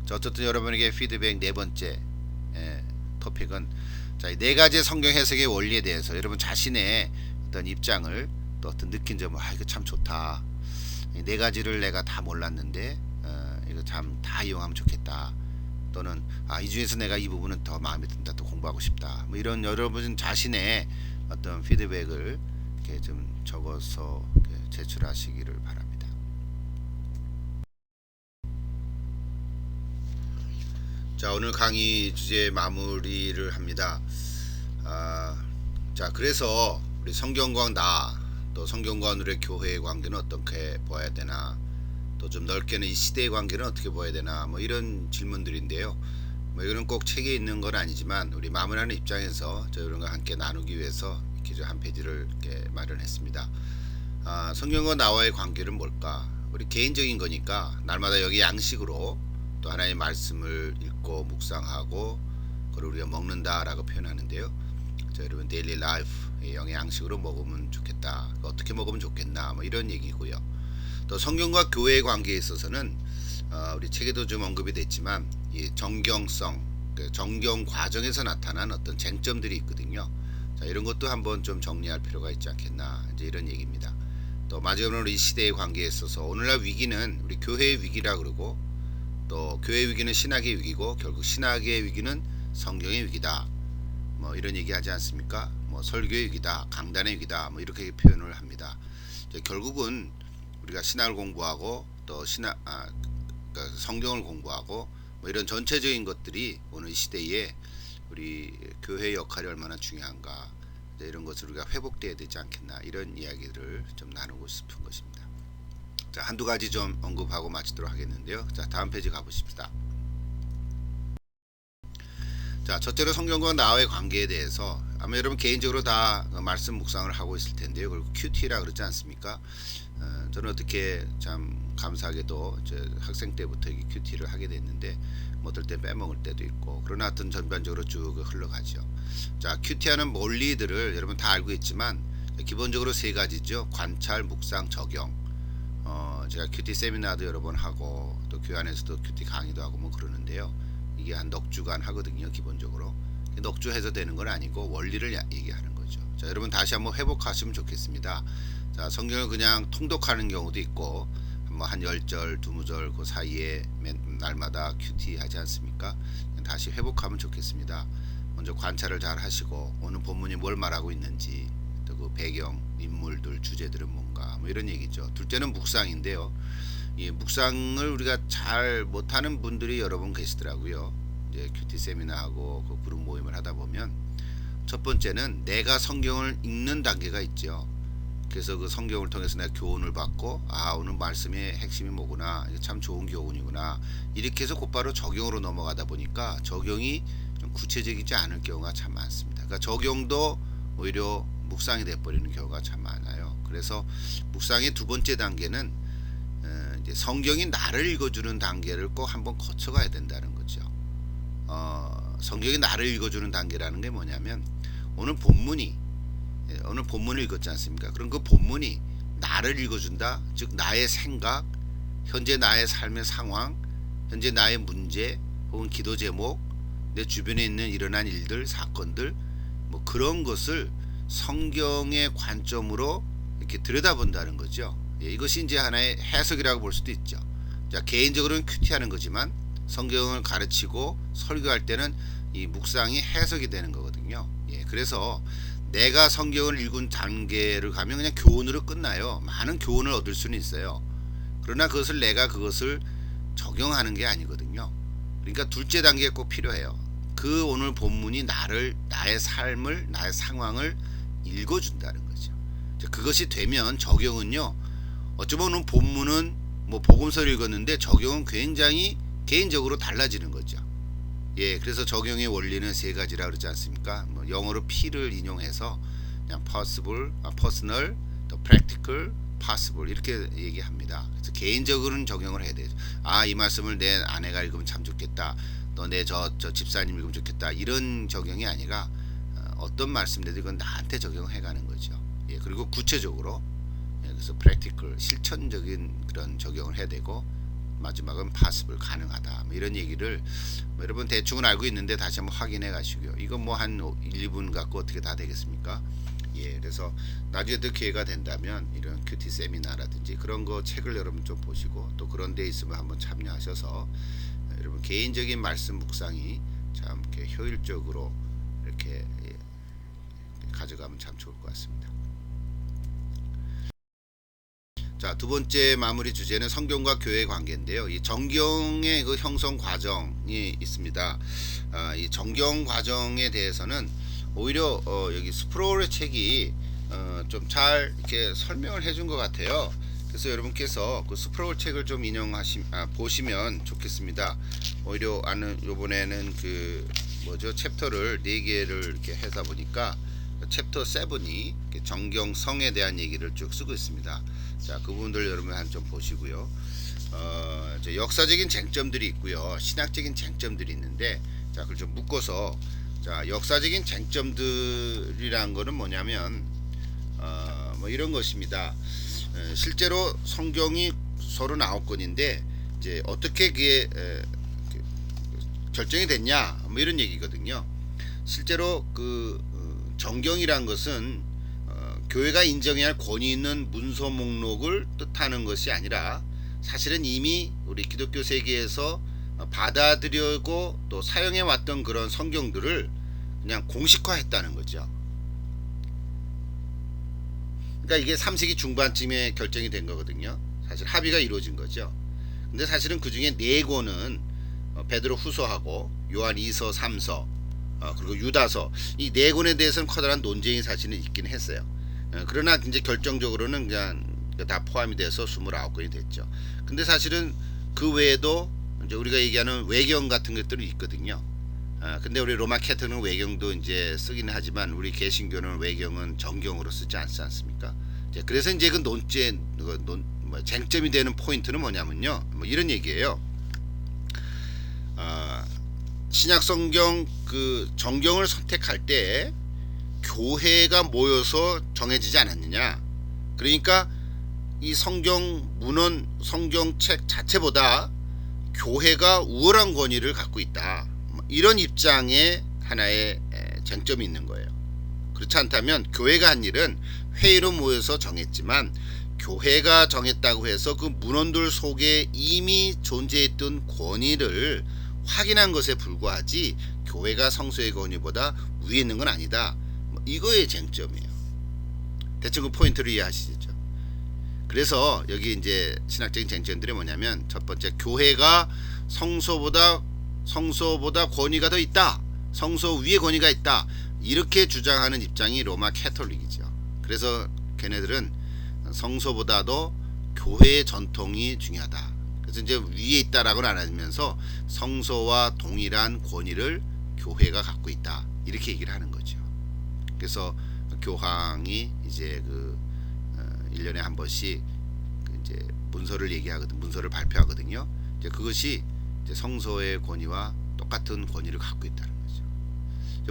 자, 어쨌든 여러분에게 피드백 네 번째 토픽은 자, 네 가지 성경 해석의 원리에 대해서 여러분 자신의 어떤 입장을 또 어떤 느낀 점을 이거 참 좋다. 이 네 가지를 내가 다 몰랐는데 이거 참 다 이용하면 좋겠다. 또는 이 중에서 내가 이 부분은 더 마음에 든다. 또 공부하고 싶다. 뭐 이런 여러분 자신의 어떤 피드백을 이렇게 좀 적어서 이렇게 제출하시기를 바랍니다. 자, 오늘 강의 주제 마무리를 합니다. 자, 그래서 우리 성경과 또 성경과 우리의 교회의 관계는 어떻게 보아야 되나, 또 좀 넓게는 이 시대의 관계는 어떻게 보아야 되나, 뭐 이런 질문들인데요. 뭐 이거는 꼭 책에 있는 건 아니지만 우리 마무리하는 입장에서 저희들과 함께 나누기 위해서 이렇게 한 페이지를 이렇게 마련했습니다. 성경과 나와의 관계는 뭘까? 우리 개인적인 거니까 날마다 여기 양식으로 또 하나님의 말씀을 읽고 묵상하고 그걸 우리가 먹는다라고 표현하는데요. 자, 여러분 데일리 라이프 영의 양식으로 먹으면 좋겠다. 어떻게 먹으면 좋겠나? 뭐 이런 얘기고요. 또 성경과 교회의 관계에 있어서는 우리 책에도 좀 언급이 됐지만 이 정경성, 정경 과정에서 나타난 어떤 쟁점들이 있거든요. 자, 이런 것도 한번 좀 정리할 필요가 있지 않겠나 이제 이런 얘기입니다. 또 마지막으로 이 시대의 관계에 있어서 오늘날 위기는 우리 교회의 위기라 그러고 또 교회의 위기는 신학의 위기고 결국 신학의 위기는 성경의 위기다. 뭐 이런 얘기하지 않습니까? 뭐 설교의 위기다, 강단의 위기다, 뭐 이렇게 표현을 합니다. 결국은 우리가 신학을 공부하고 또 그러니까 성경을 공부하고 뭐 이런 전체적인 것들이 오늘 이 시대에 우리 교회의 역할이 얼마나 중요한가 이런 것을 우리가 회복돼야 되지 않겠나 이런 이야기를 좀 나누고 싶은 것입니다. 자, 한두 가지 좀 언급하고 마치도록 하겠는데요. 자, 다음 페이지 가보십시다. 자, 첫째로 성경과 나와의 관계에 대해서 아마 여러분 개인적으로 다 말씀 묵상을 하고 있을 텐데요. 그리고 QT라 그러지 않습니까? 저는 어떻게 참 감사하게도 학생 때부터 이 QT를 하게 됐는데 뭐 어떨 때 빼먹을 때도 있고 그러나 하여튼 전반적으로 쭉 흘러가죠. 자, QT하는 원리들을 여러분 다 알고 있지만 기본적으로 세 가지죠. 관찰, 묵상, 적용. 제가 QT 세미나도 여러 번 하고 또 교회 안에서도 QT 강의도 하고 뭐 그러는데요. 이게 한 넉 주간 하거든요. 기본적으로 넉 주 해서 되는 건 아니고 원리를 얘기하는 거죠. 자, 여러분 다시 한번 회복하시면 좋겠습니다. 자, 성경을 그냥 통독하는 경우도 있고 뭐 한 10절, 20절 그 사이에 날마다 QT 하지 않습니까? 다시 회복하면 좋겠습니다. 먼저 관찰을 잘 하시고 오늘 본문이 뭘 말하고 있는지 또 그 배경, 인물들, 주제들은 뭔가 뭐 이런 얘기죠. 둘째는 묵상인데요. 이 묵상을 우리가 잘 못하는 분들이 여러 분 계시더라고요. 이제 QT 세미나하고 그 그룹 모임을 하다 보면 첫 번째는 내가 성경을 읽는 단계가 있죠. 그래서 그 성경을 통해서 내가 교훈을 받고 오늘 말씀의 핵심이 뭐구나, 이게 참 좋은 교훈이구나, 이렇게 해서 곧바로 적용으로 넘어가다 보니까 적용이 좀 구체적이지 않을 경우가 참 많습니다. 그러니까 적용도 오히려 묵상이 돼버리는 경우가 참 많아요. 그래서 묵상의 두 번째 단계는 이제 성경이 나를 읽어주는 단계를 꼭 한번 거쳐가야 된다는 거죠. 성경이 나를 읽어주는 단계라는 게 뭐냐면, 오늘 본문을 읽었지 않습니까? 그럼 그 본문이 나를 읽어준다. 즉 나의 생각, 현재 나의 삶의 상황, 현재 나의 문제 혹은 기도 제목, 내 주변에 있는 일어난 일들, 사건들, 뭐 그런 것을 성경의 관점으로 이렇게 들여다본다는 거죠. 이것이 이제 하나의 해석이라고 볼 수도 있죠. 자, 개인적으로는 큐티하는 거지만 성경을 가르치고 설교할 때는 이 묵상이 해석이 되는 거거든요. 그래서 내가 성경을 읽은 단계를 가면 그냥 교훈으로 끝나요. 많은 교훈을 얻을 수는 있어요. 그러나 그것을 적용하는 게 아니거든요. 그러니까 둘째 단계가 꼭 필요해요. 그 오늘 본문이 나의 삶을, 나의 상황을 읽어준다는 거죠. 그것이 되면 적용은요, 어쩌면 오늘 본문은 뭐 복음서를 읽었는데 적용은 굉장히 개인적으로 달라지는 거죠. 그래서 적용의 원리는 세 가지라 그러지 않습니까? 뭐 영어로 P를 인용해서 그냥 possible, personal, 또 practical, possible 이렇게 얘기합니다. 그래서 개인적으로는 적용을 해야 되죠. 이 말씀을 내 아내가 읽으면 참 좋겠다. 또 내 저 집사님 읽으면 좋겠다. 이런 적용이 아니라 어떤 말씀들도 이건 나한테 적용해가는 거죠. 그리고 구체적으로, 그래서 practical, 실천적인 그런 적용을 해야 되고, 마지막은 possible, 가능하다. 뭐 이런 얘기를 여러분 대충은 알고 있는데 다시 한번 확인해 가시고요. 이건 뭐 한 1, 2분 갖고 어떻게 다 되겠습니까? 그래서 나중에 또 기회가 된다면 이런 큐티 세미나라든지 그런 거 책을 여러분 좀 보시고, 또 그런 데 있으면 한번 참여하셔서 여러분 개인적인 말씀 묵상이 참 이렇게 효율적으로 이렇게 가져가면 참 좋을 것 같습니다. 자, 두 번째 마무리 주제는 성경과 교회의 관계인데요. 이 정경의 그 형성 과정이 있습니다. 이 정경 과정에 대해서는 오히려 여기 스프롤의 책이 좀 잘 이렇게 설명을 해준 것 같아요. 그래서 여러분께서 그 스프롤 책을 좀 보시면 좋겠습니다. 오히려 요번에는 그 챕터를 4개를 이렇게 해다 보니까 챕터 7이 정경성에 대한 얘기를 쭉 쓰고 있습니다. 자, 그 부분들 여러분 좀 보시고요. 역사적인 쟁점들이 있고요, 신학적인 쟁점들이 있는데, 자, 그걸 좀 묶어서, 자, 역사적인 쟁점들이란 거는 뭐냐면 뭐 이런 것입니다. 실제로 성경이 39권인데 이제 어떻게 그게 결정이 됐냐, 뭐 이런 얘기거든요. 실제로 그 정경이란 것은 교회가 인정해야 할 권위 있는 문서 목록을 뜻하는 것이 아니라, 사실은 이미 우리 기독교 세계에서 받아들이고 또 사용해 왔던 그런 성경들을 그냥 공식화했다는 거죠. 그러니까 이게 3세기 중반쯤에 결정이 된 거거든요. 사실 합의가 이루어진 거죠. 근데 사실은 그 중에 4권은 베드로 후서하고 요한 2서, 3서, 그리고 유다서, 이 4권에 대해서는 커다란 논쟁이 사실은 있긴 했어요. 그러나 이제 결정적으로는 그냥 다 포함이 돼서 29권이 됐죠. 근데 사실은 그 외에도 이제 우리가 얘기하는 외경 같은 것들이 있거든요. 근데 우리 로마 캐톨릭은 외경도 이제 쓰기는 하지만 우리 개신교는 외경은 정경으로 쓰지 않지 않습니까? 그래서 이제 그 쟁점이 되는 포인트는 뭐냐면요, 뭐 이런 얘기예요. 신약 성경 그 정경을 선택할 때 교회가 모여서 정해지지 않았느냐. 그러니까 이 성경 문헌, 성경책 자체보다 교회가 우월한 권위를 갖고 있다. 이런 입장에 하나의 쟁점이 있는 거예요. 그렇지 않다면 교회가 한 일은 회의로 모여서 정했지만, 교회가 정했다고 해서 그 문헌들 속에 이미 존재했던 권위를 확인한 것에 불과하지, 교회가 성서의 권위보다 위에 있는 건 아니다. 이거의 쟁점이에요. 대충 그 포인트를 이해하시죠? 그래서 여기 이제 신학적인 쟁점들이 뭐냐면, 첫 번째, 교회가 성서보다 권위가 더 있다. 성서 위에 권위가 있다. 이렇게 주장하는 입장이 로마 캐톨릭이죠. 그래서 걔네들은 성소보다도 교회의 전통이 중요하다. 그래서 이제 위에 있다라고는 안 하면서 성소와 동일한 권위를 교회가 갖고 있다, 이렇게 얘기를 하는 거죠. 그래서 교황이 이제 1년에 한 번씩 이제 문서를 얘기하거든, 문서를 발표하거든요. 이제 그것이 이제 성소의 권위와 똑같은 권위를 갖고 있다는 거죠.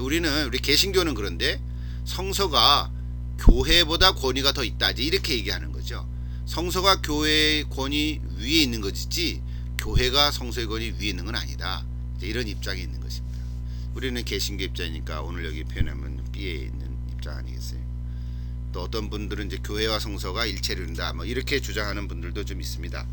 우리 개신교는 그런데 성서가 교회보다 권위가 더 있다, 이렇게 얘기하는 거죠. 성서가 교회의 권위 위에 있는 것이지 교회가 성서의 권위 위에 있는 건 아니다, 이런 입장이 있는 것입니다. 우리는 개신교 입장이니까 오늘 여기 표현하면 B에 있는 입장 아니겠어요? 또 어떤 분들은 이제 교회와 성서가 일체를 이룬다, 뭐 이렇게 주장하는 분들도 좀 있습니다.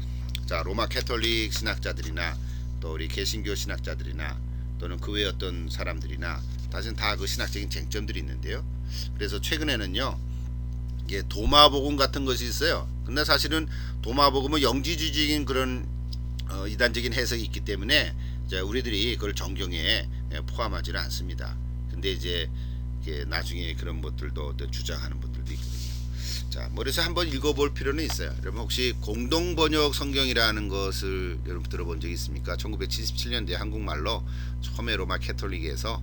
자, 로마 캐톨릭 신학자들이나 또 우리 개신교 신학자들이나 또는 그 외 어떤 사람들이나 사실 다 그 신학적인 쟁점들이 있는데요. 그래서 최근에는요, 도마복음 같은 것이 있어요. 근데 사실은 도마복음은 영지주의적인 그런 이단적인 해석이 있기 때문에 우리들이 그걸 정경에 포함하지는 않습니다. 근데 이제 나중에 그런 것들도 주장하는 분들도 있거든요. 자, 그래서 한번 읽어볼 필요는 있어요. 여러분 혹시 공동번역 성경이라는 것을 여러분 들어본 적 있습니까? 1977년도에 한국말로 처음에 로마 캐톨릭에서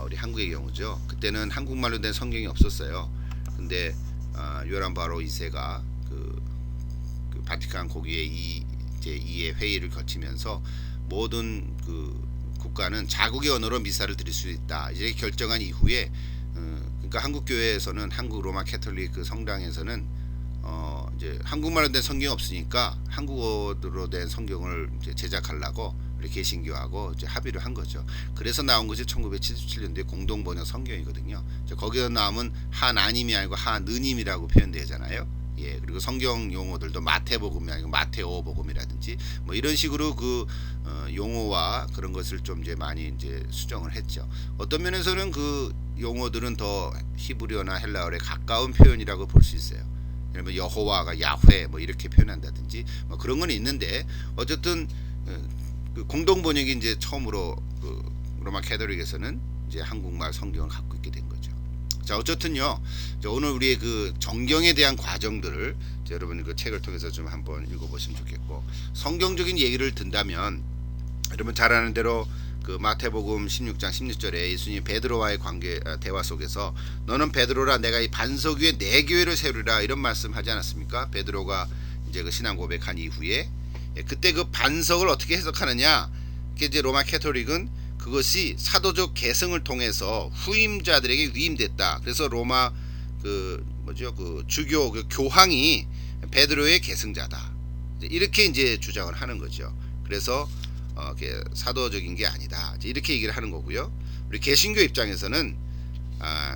우리 한국의 경우죠. 그때는 한국말로 된 성경이 없었어요. 근데 요한 바로 2세가 그 바티칸 고기의 제2의 회의를 거치면서 모든 그 국가는 자국의 언어로 미사를 드릴 수 있다, 이렇게 결정한 이후에 그러니까 한국 교회에서는, 한국 로마 캐톨릭 그 성당에서는 이제 한국말로 된 성경이 없으니까 한국어로 된 성경을 이제 제작하려고 우리 개신교하고 이제 합의를 한 거죠. 그래서 나온 것이 1977년도에 공동번역 성경이거든요. 거기서 나오면 하나님이 아니고 하느님이라고 표현되잖아요. 예, 그리고 성경 용어들도 마태복음이 아니고 마태오복음이라든지 뭐 이런 식으로 그 용어와 그런 것을 좀 이제 많이 이제 수정을 했죠. 어떤 면에서는 그 용어들은 더 히브리어나 헬라어에 가까운 표현이라고 볼 수 있어요. 예를 들면 여호와가 야훼 뭐 이렇게 표현한다든지 뭐 그런 건 있는데, 어쨌든 그 공동 번역이 이제 처음으로 그 로마 캐톨릭에서는 이제 한국말 성경을 갖고 있게 된 거죠. 자, 어쨌든요, 오늘 우리의 그 정경에 대한 과정들을 여러분 그 책을 통해서 좀 한번 읽어보시면 좋겠고, 성경적인 얘기를 든다면 여러분 잘 아는 대로 그 마태복음 16장 16절에 예수님이 베드로와의 관계 대화 속에서 너는 베드로라, 내가 이 반석 위에 내 교회를 세우리라, 이런 말씀하지 않았습니까? 베드로가 이제 그 신앙 고백한 이후에 그때 그 반석을 어떻게 해석하느냐? 그게 이제 로마 캐톨릭은 그것이 사도적 계승을 통해서 후임자들에게 위임됐다. 그래서 로마 그 주교 그 교황이 베드로의 계승자다, 이렇게 이제 주장을 하는 거죠. 그래서 사도적인 게 아니다, 이렇게 얘기를 하는 거고요. 우리 개신교 입장에서는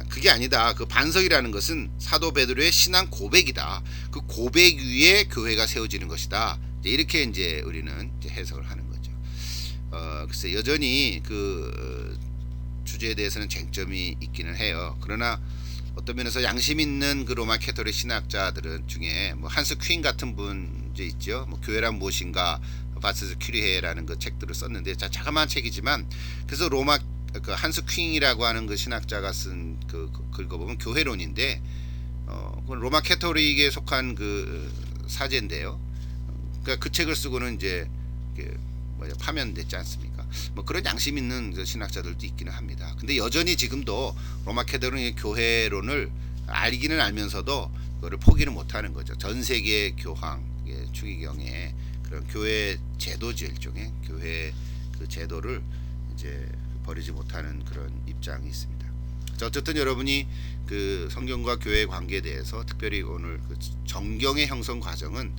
그게 아니다. 그 반석이라는 것은 사도 베드로의 신앙 고백이다. 그 고백 위에 교회가 세워지는 것이다. 이렇게 이제 우리는 이제 해석을 하는 거죠. 글쎄 여전히 그 주제에 대해서는 쟁점이 있기는 해요. 그러나 어떤 면에서 양심 있는 그 로마 캐톨릭 신학자들은 중에 뭐 한스 퀸 같은 분 이제 있죠. 뭐 교회란 무엇인가, 바스스 큐리헤라는 그 책들을 썼는데, 자그마한 책이지만 그래서 로마 그 한스 퀸이라고 하는 그 신학자가 쓴 그 긁어보면 교회론인데, 로마 캐톨릭에 속한 그 사제인데요. 그러니까 그 책을 쓰고는 이제 파면됐지 않습니까? 뭐 그런 양심 있는 신학자들도 있기는 합니다. 근데 여전히 지금도 로마 캐톨릭의 교회론을 알기는 알면서도 그거를 포기를 못하는 거죠. 전 세계 교황 추기경에 그런 교회 제도죠, 일종의 교회 그 제도를 이제 버리지 못하는 그런 입장이 있습니다. 자, 어쨌든 여러분이 그 성경과 교회의 관계에 대해서 특별히 오늘 그 정경의 형성 과정은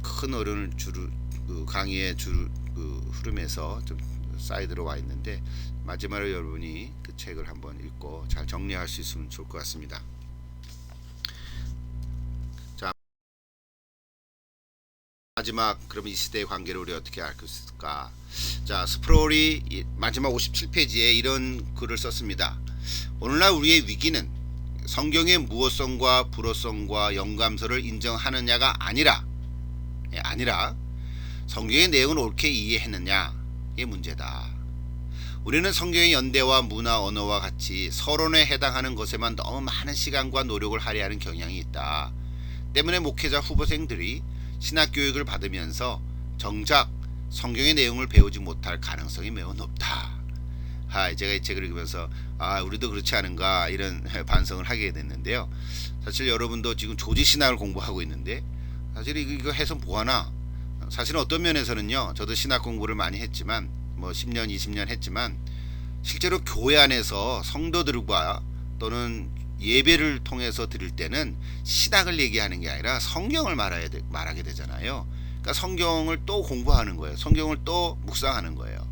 큰 어른을 그 강의의 그 흐름에서 좀 사이드로 와 있는데, 마지막으로 여러분이 그 책을 한번 읽고 잘 정리할 수 있으면 좋을 것 같습니다. 자, 마지막 그럼 이 시대의 관계를 우리 어떻게 알 수 있을까? 자, 스프롤이 마지막 57페이지에 이런 글을 썼습니다. 오늘날 우리의 위기는 성경의 무엇성과 불어성과 영감서를 인정하느냐가 아니라 성경의 내용을 옳게 이해했느냐, 이게 문제다. 우리는 성경의 연대와 문화, 언어와 같이 서론에 해당하는 것에만 너무 많은 시간과 노력을 할애하는 경향이 있다. 때문에 목회자 후보생들이 신학교육을 받으면서 정작 성경의 내용을 배우지 못할 가능성이 매우 높다. 제가 이 책을 읽으면서 우리도 그렇지 않은가 이런 반성을 하게 됐는데요. 사실 여러분도 지금 조지신학을 공부하고 있는데 사실 이거 해서 뭐하나. 사실은 어떤 면에서는요, 저도 신학 공부를 많이 했지만 뭐 10년 20년 했지만 실제로 교회 안에서 성도들과 또는 예배를 통해서 드릴 때는 신학을 얘기하는 게 아니라 성경을 말하게 되잖아요. 그러니까 성경을 또 공부하는 거예요. 성경을 또 묵상하는 거예요.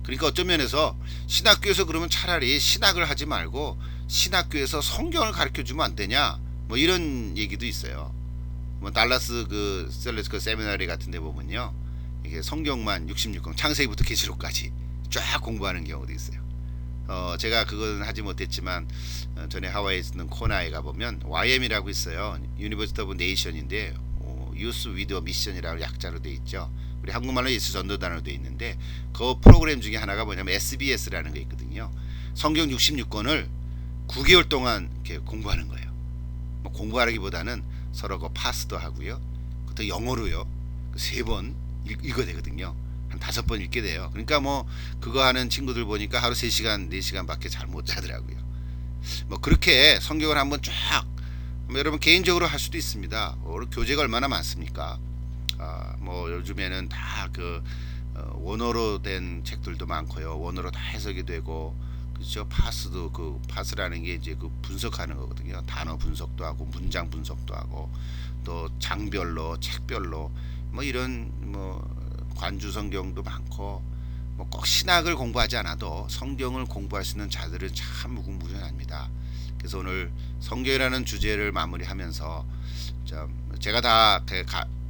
그러니까 어떤 면에서 신학교에서 그러면 차라리 신학을 하지 말고 신학교에서 성경을 가르쳐 주면 안 되냐, 뭐 이런 얘기도 있어요. 뭐 달라스 그 셀레스코 세미나리 같은 데 보면요, 이게 성경만 66권 창세기부터 계시록까지 쫙 공부하는 경우도 있어요. 제가 그건 하지 못했지만 전에 하와이에 있는 코나에 가보면 YM이라고 있어요. 유니버시티 오브 네이션인데 유스 위드 미션이라고 약자로 돼 있죠. 우리 한국말로 예수 전도단으로 돼 있는데 그 프로그램 중에 하나가 뭐냐면 SBS라는 게 있거든요. 성경 66권을 9개월 동안 이렇게 공부하는 거예요. 뭐 공부하기보다는 서로 그 파스도 하고요. 또 영어로요. 3번 읽어야 되거든요. 한 5번 읽게 돼요. 그러니까 뭐 그거 하는 친구들 보니까 하루 3시간 4시간밖에 잘 못 자더라고요. 뭐 그렇게 성경을 한번 쫙, 뭐 여러분 개인적으로 할 수도 있습니다. 교재가 얼마나 많습니까? 뭐 요즘에는 다 그 원어로 된 책들도 많고요. 원어로 다 해석이 되고, 그렇죠. 파스도, 그 파스라는 게 이제 그 분석하는 거거든요. 단어 분석도 하고 문장 분석도 하고 또 장별로 책별로 뭐 이런 뭐 관주 성경도 많고, 뭐 꼭 신학을 공부하지 않아도 성경을 공부할 수 있는 자들은 참 무궁무진합니다. 그래서 오늘 성경이라는 주제를 마무리하면서 제가 다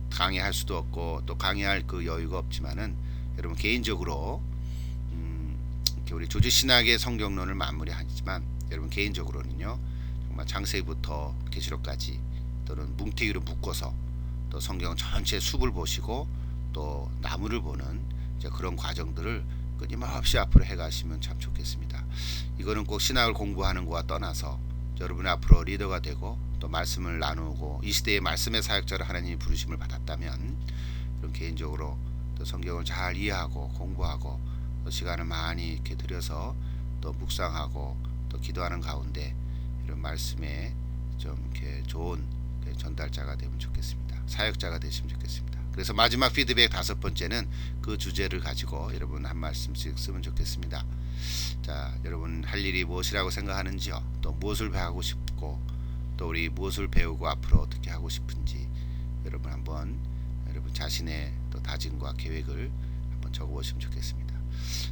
강의할 수도 없고 또 강의할 그 여유가 없지만은 여러분 개인적으로 이렇게 우리 조지 신학의 성경론을 마무리하지만 여러분 개인적으로는요, 정말 창세기부터 계시록까지 또는 뭉태기로 묶어서 또 성경 전체 숲을 보시고 또 나무를 보는 그런 과정들을 끊임없이 앞으로 해가시면 참 좋겠습니다. 이거는 꼭 신학을 공부하는 것과 떠나서 여러분이 앞으로 리더가 되고 또 말씀을 나누고 이 시대의 말씀의 사역자로 하나님이 부르심을 받았다면 그런 개인적으로 또 성경을 잘 이해하고 공부하고 또 시간을 많이 이렇게 들여서 또 묵상하고 또 기도하는 가운데 이런 말씀에 좀 이렇게 좋은 전달자가 되면 좋겠습니다. 사역자가 되시면 좋겠습니다. 그래서 마지막 피드백 5번째는 그 주제를 가지고 여러분 한 말씀씩 쓰면 좋겠습니다. 자, 여러분 할 일이 무엇이라고 생각하는지요? 또 무엇을 배우고 싶고 또 우리 무엇을 배우고 앞으로 어떻게 하고 싶은지 여러분 한번 여러분 자신의 또 다짐과 계획을 한번 적어보시면 좋겠습니다.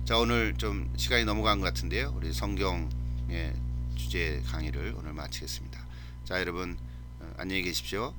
자, 오늘 좀 시간이 넘어간 것 같은데요. 우리 성경의 주제 강의를 오늘 마치겠습니다. 자, 여러분 안녕히 계십시오.